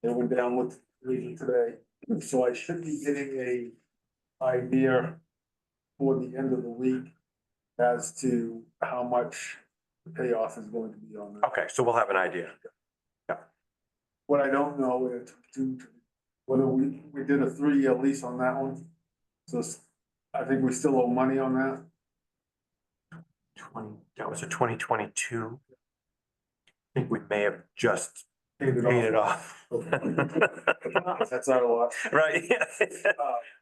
They went down with the Legion today, so I should be getting a idea for the end of the week as to how much the payoff is going to be on that. okay, so we'll have an idea. What I don't know is whether we did a 3-year lease on that one. So I think we still owe money on that. That was a 2022. I think we may have just Paid paid it off. That's not a lot. Right,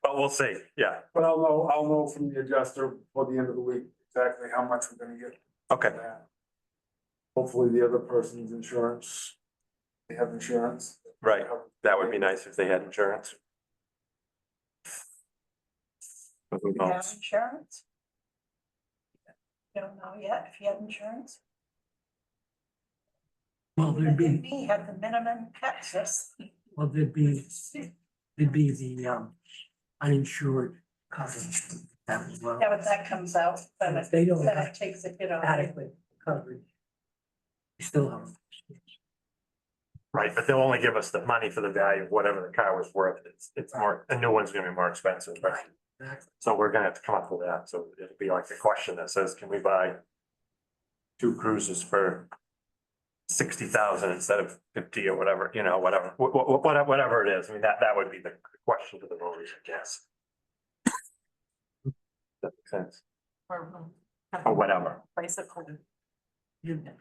but we'll see, yeah, But I'll know from the adjuster before the end of the week exactly how much we're gonna get. okay, for that. Hopefully the other person's insurance, they have insurance. right, that would be nice if they had insurance. But who You have knows? insurance? Don't know yet if you have insurance. Well, there'd be, Me had the minimum access. well, there'd be the uninsured coverage. That as well. Yeah, but that comes out, then If they don't it have takes a hit on it. adequate coverage, you still have. Right, but they'll only give us the money for the value of whatever the car was worth. It's more, the new one's gonna be more expensive, right? Exactly. So we're gonna have to come up with that. So it'll be like a question that says, can we buy 2 cruises for 60,000 instead of 50 or whatever, you know, whatever, whatever it is. I mean, that would be the question to the voters, I guess. That makes sense. or Or whatever. bicycle unit.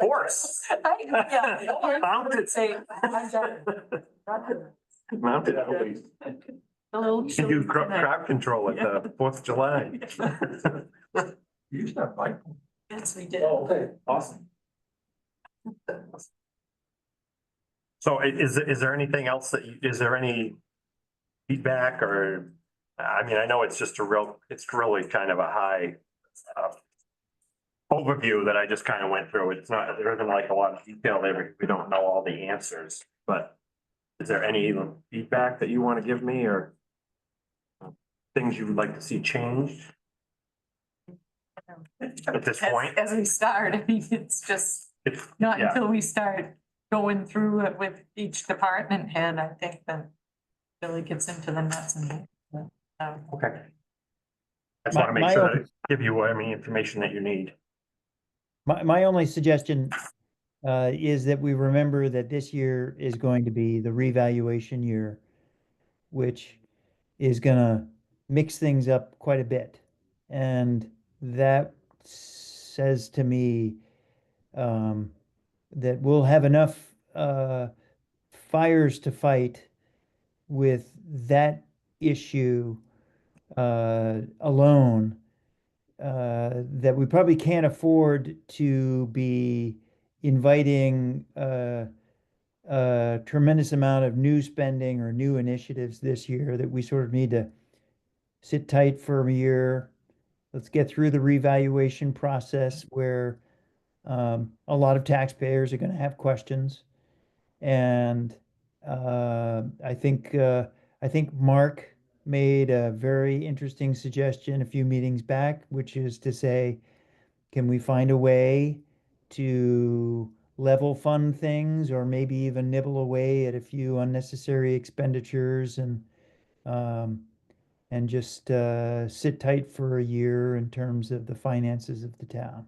Horse. Yeah. Mounted. Say. Mounted at least. A little. You can do crowd control at the 4th of July. You used to have bike. Yes, we did. Okay, awesome. So is there anything else is there any feedback or, I mean, I know it's just it's really kind of a high overview that I just kind of went through. It's not, there isn't like a lot of detail there. We don't know all the answers, but is there any feedback that you want to give me or things you would like to see changed at this point? As we start, I mean, it's just It's- not yeah. until we start going through it with each department head, I think that really gets into the nuts and bolts. Okay. I just want to make sure that I give you any information that you need. My only suggestion is that we remember that this year is going to be the revaluation year, which is gonna mix things up quite a bit. And that says to me that we'll have enough fires to fight with that issue alone, that we probably can't afford to be inviting a tremendous amount of new spending or new initiatives this year, that we sort of need to sit tight for a year, let's get through the revaluation process where a lot of taxpayers are gonna have questions. And I think Mark made a very interesting suggestion a few meetings back, which is to say, can we find a way to level fund things or maybe even nibble away at a few unnecessary expenditures and just sit tight for a year in terms of the finances of the town?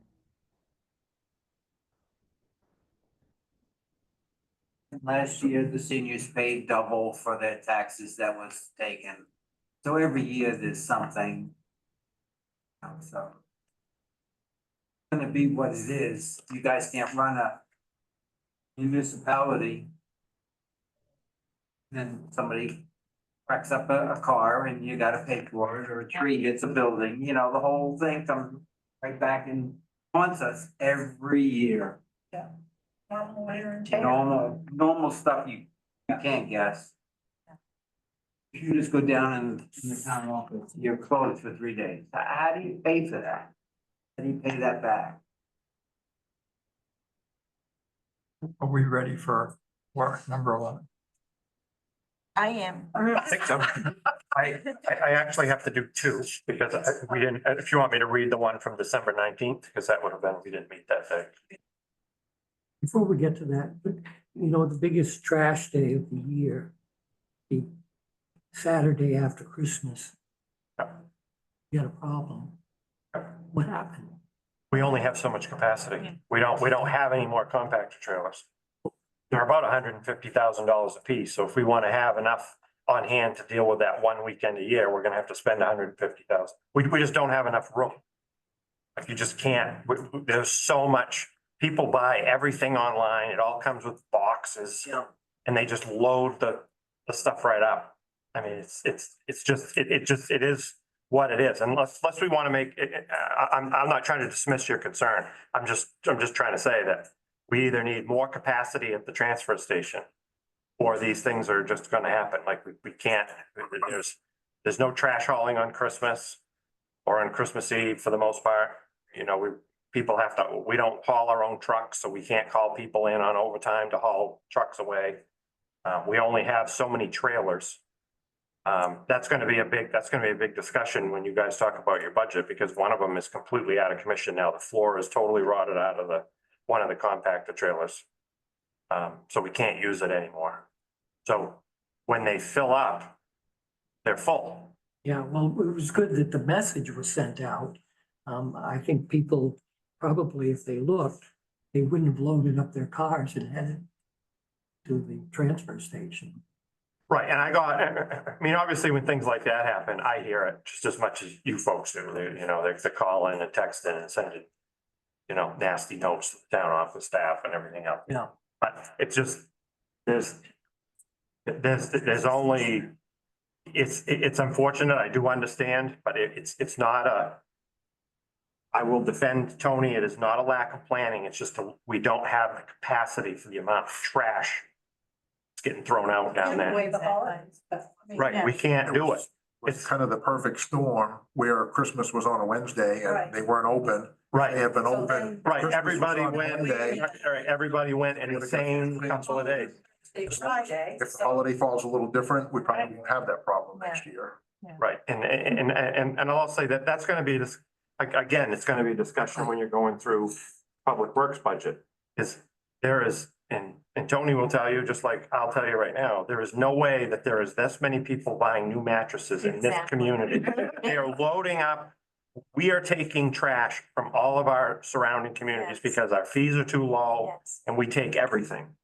Last year, the seniors paid double for their taxes that was taken. So every year there's something. So. It's gonna be what it is. You guys can't run a municipality. Then somebody cracks up a car and you gotta pay for it, or a tree hits a building, you know, the whole thing comes right back and haunts us every year. Normal wear and tear. Normal stuff you can't guess. If you just go down in the town office, you're closed for 3 days. How do you pay for that? How do you pay that back? Are we ready for work number 11? I am. I think so. I actually have to do two because we didn't, if you want me to read the one from December 19th, because that would have been, we didn't meet that day. Before we get to that, the biggest trash day of the year, the Saturday after Christmas. You got a problem. What happened? We only have so much capacity. We don't have any more compactor trailers. They're about $150,000 a piece. So if we want to have enough on hand to deal with that one weekend a year, we're gonna have to spend $150,000. We just don't have enough room. Like you just can't, there's so much, people buy everything online. It all comes with boxes. And they just load the stuff right up. I mean, it is what it is. Unless we want to make it, I'm not trying to dismiss your concern. I'm just trying to say that we either need more capacity at the transfer station or these things are just going to happen. Like we can't, there's no trash hauling on Christmas or on Christmas Eve for the most part. People have to, we don't haul our own trucks, so we can't call people in on overtime to haul trucks away. We only have so many trailers. That's gonna be a big discussion when you guys talk about your budget, because one of them is completely out of commission now. The floor is totally rotted out of one of the compactor trailers. So we can't use it anymore. So when they fill up, they're full. Yeah, well, it was good that the message was sent out. I think people probably, if they looked, they wouldn't have loaded up their cars and headed to the transfer station. Right, and I mean, obviously, when things like that happen, I hear it just as much as you folks do. They call in and text in and send it, nasty notes to the town office staff and everything else. Yeah. But it's just, there's only, it's unfortunate, I do understand, but it's not I will defend Tony, it is not a lack of planning, it's just we don't have the capacity for the amount of trash that's getting thrown out down there. Way the holidays, but, I mean, Right, we can't do it. It's kind of the perfect storm where Christmas was on a Wednesday Right. and they weren't open. Right. They have been So open. then- Right, Christmas was everybody on went, Monday. everybody went in the same couple of days. It's Friday. If the holiday falls a little different, we probably won't have that problem next year. Right, and I'll say that that's gonna be this, again, it's gonna be a discussion when you're going through public works budget. And Tony will tell you, just like I'll tell you right now, there is no way that there is this many people buying new mattresses in this Exactly. community. They are loading up. We are taking trash from all of our surrounding communities Yes. because our fees are too low. Yes. And we take everything.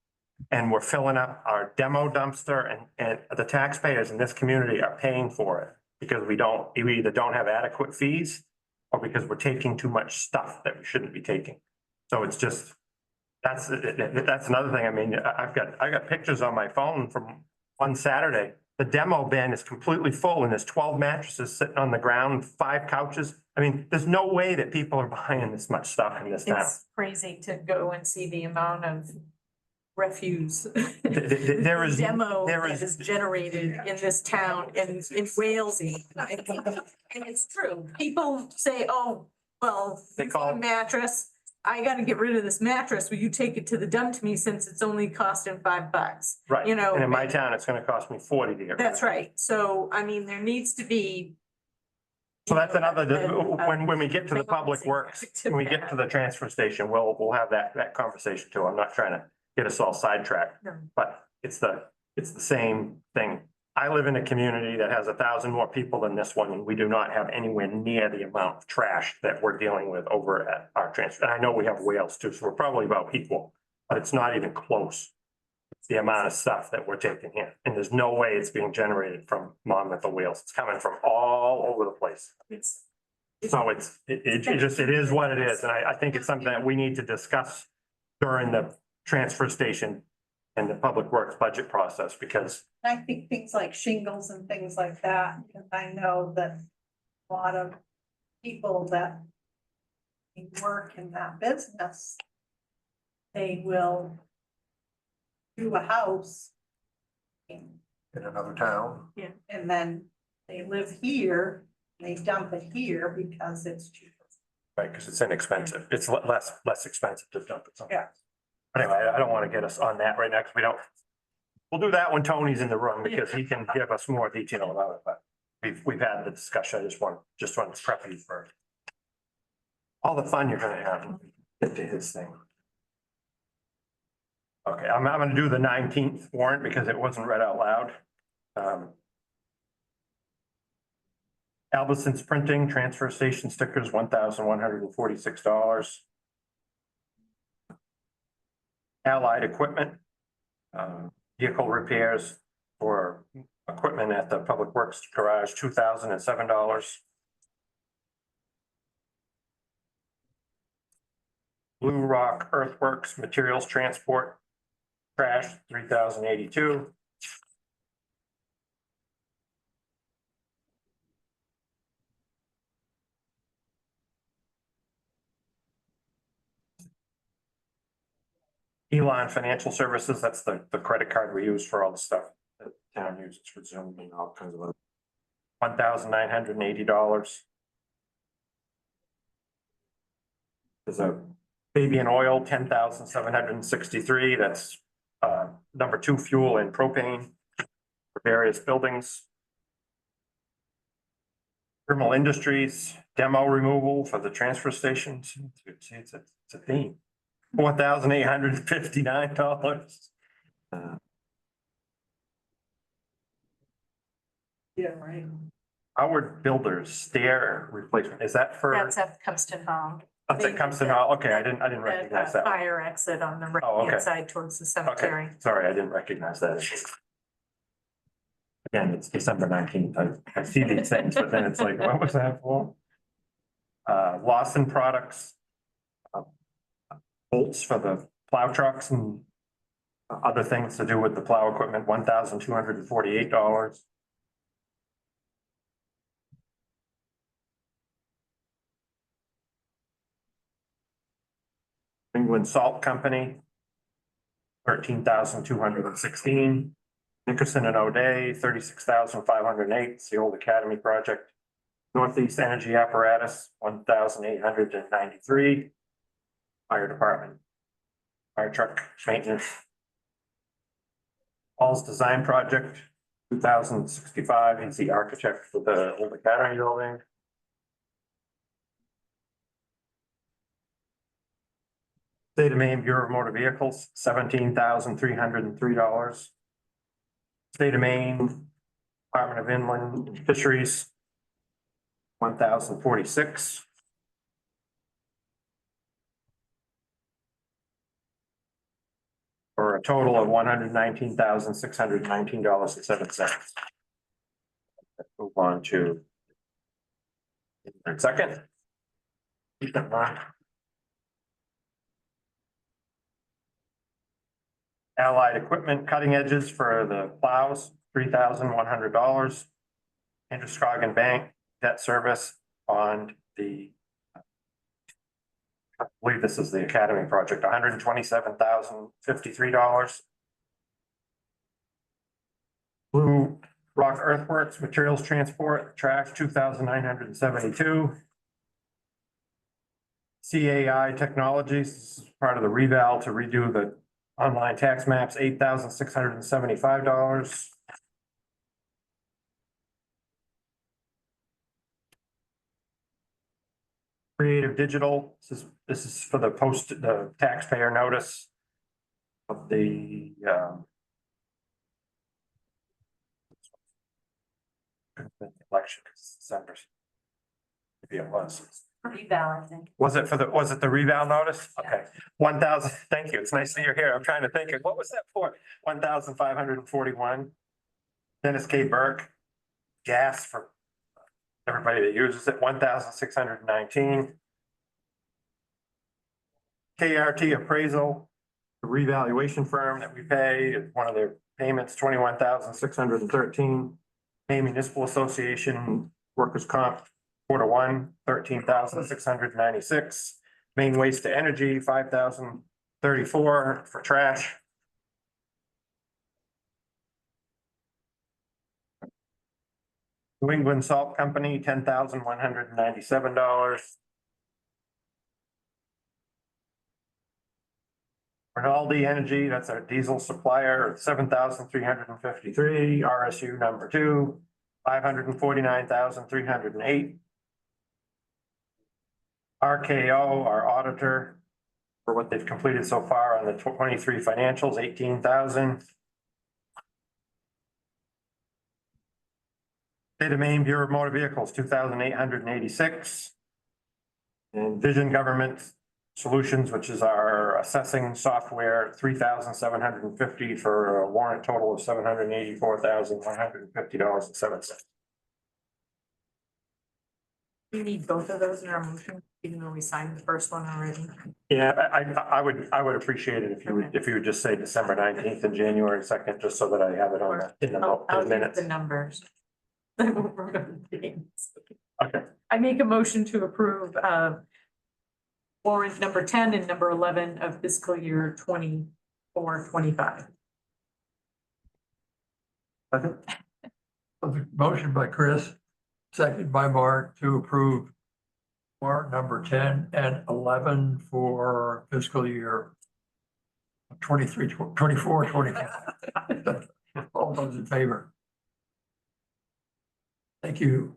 And we're filling up our demo dumpster and the taxpayers in this community are paying for it. Because we either don't have adequate fees or because we're taking too much stuff that we shouldn't be taking. So it's just, that's another thing. I mean, I got pictures on my phone from one Saturday. The demo bin is completely full and there's 12 mattresses sitting on the ground, 5 couches. I mean, there's no way that people are buying this much stuff in this town. It's crazy to go and see the amount of refuse. There is, Demo there that is, is generated in this town in Walesy. And it's true. People say, oh, well, They call- a mattress. I gotta get rid of this mattress. Will you take it to the dump to me since it's only costing $5? right, You know, and in my town, it's gonna cost me 40 to get rid of it. that's right. So, I mean, there needs to be. So that's another, a- when we get to the public works, when we get to the transfer station, we'll have that conversation too. I'm not trying to get us all sidetracked. No. But it's the same thing. I live in a community that has 1,000 more people than this one, and we do not have anywhere near the amount of trash that we're dealing with over at our transfer. And I know we have Wales too, so we're probably about equal, but it's not even close. It's the amount of stuff that we're taking here, and there's no way it's being generated from Monmouth or Wales. It's coming from all over the place. So it is what it is, and I think it's something that we need to discuss during the transfer station and the public works budget process, because I think things like shingles and things like that, because I know that a lot of people that work in that business, they will do a house In another town. and then they live here, they dump it here because it's cheaper. right, because it's inexpensive. It's less expensive to dump it somewhere. Yeah. Anyway, I don't want to get us on that right now, because we'll do that when Tony's in the room, because he can give us more detail about it, but we've had the discussion. I just want to prep you for all the fun you're gonna have when we get to his thing. Okay, I'm gonna do the 19th warrant because it wasn't read out loud. Albertson's Printing, transfer station stickers, $1,146. Allied Equipment, vehicle repairs for equipment at the Public Works Garage, $2,007. Blue Rock Earthworks Materials Transport, trash, $3,082. Elon Financial Services, that's the credit card we use for all the stuff that the town uses for Zoom and all kinds of other. $1,980. There's a baby and oil, $10,763. That's number 2 fuel and propane for various buildings. Thermal Industries, demo removal for the transfer stations. See, it's a theme. $4,859. Yeah, right. Howard Builders stair replacement, is that for? That's at Cumston Hall. Oh, that comes to now, okay, I didn't recognize that. Fire exit on the Oh, okay. right-hand side towards the cemetery. Okay, sorry, I didn't recognize that. Again, it's December 19th, I see these things, but then it's like, what was that for? Lawson Products. Bolts for the plow trucks and other things to do with the plow equipment, $1,248. England Salt Company, $13,216. Nickerson and O'Day, $36,508. It's the old Academy project. Northeast Energy Apparatus, $1,893. Fire Department. Fire truck maintenance. Paul's Design Project, $2,065. He's the architect for the old Academy building. State of Maine Bureau of Motor Vehicles, $17,303. State of Maine Department of Inland Fisheries, $1,046. For a total of $119,619.07. Move on to second. Allied Equipment cutting edges for the plows, $3,100. Androscoggin Bank debt service on the I believe this is the Academy project, $127,053. Blue Rock Earthworks, materials transport, trash, 2,972. CAI Technologies, this is part of the reval to redo the online tax maps, $8,675. Creative Digital, this is for the taxpayer notice of the, election, December. Maybe it was. Rebalancing. Was it the reval notice? Okay, 1,000, thank you, it's nice that you're here, I'm trying to think, what was that for? 1,541. Dennis K. Burke, gas for everybody that uses it, 1,619. KRT Appraisal, the revaluation firm that we pay, one of their payments, 21,613. Maine Municipal Association Workers' Comp, 4-1, 13,696. Maine Waste to Energy, 5,034 for trash. New England Salt Company, $10,197. Rinaldi Energy, that's our diesel supplier, 7,353. RSU number 2, 549,308. RKO, our auditor, for what they've completed so far on the 23 financials, 18,000. State of Maine Bureau of Motor Vehicles, 2,886. And Vision Government Solutions, which is our assessing software, 3,750 for a warrant total of $784,150.07. We need both of those in our motion, even though we signed the first one already. Yeah, I would appreciate it if you would just say December 19th and January 2nd, just so that I have it on I'll the use minutes. the numbers. I won't remember the names. Okay. I make a motion to approve warrant number 10 and number 11 of fiscal year 24-25. Motion by Chris, second by Mark to approve warrant number 10 and 11 for fiscal year 23, 24, 25. All those in favor? Thank you.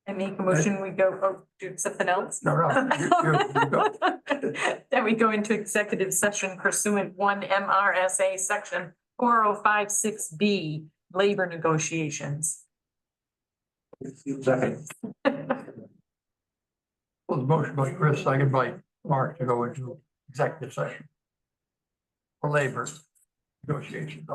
I make a motion, we go, do something else? No, you go. Then we go into executive session pursuant 1 MRSA section 4056B, labor negotiations. Second. Well, the motion by Chris, second by Mark to go into executive session for labor negotiations. All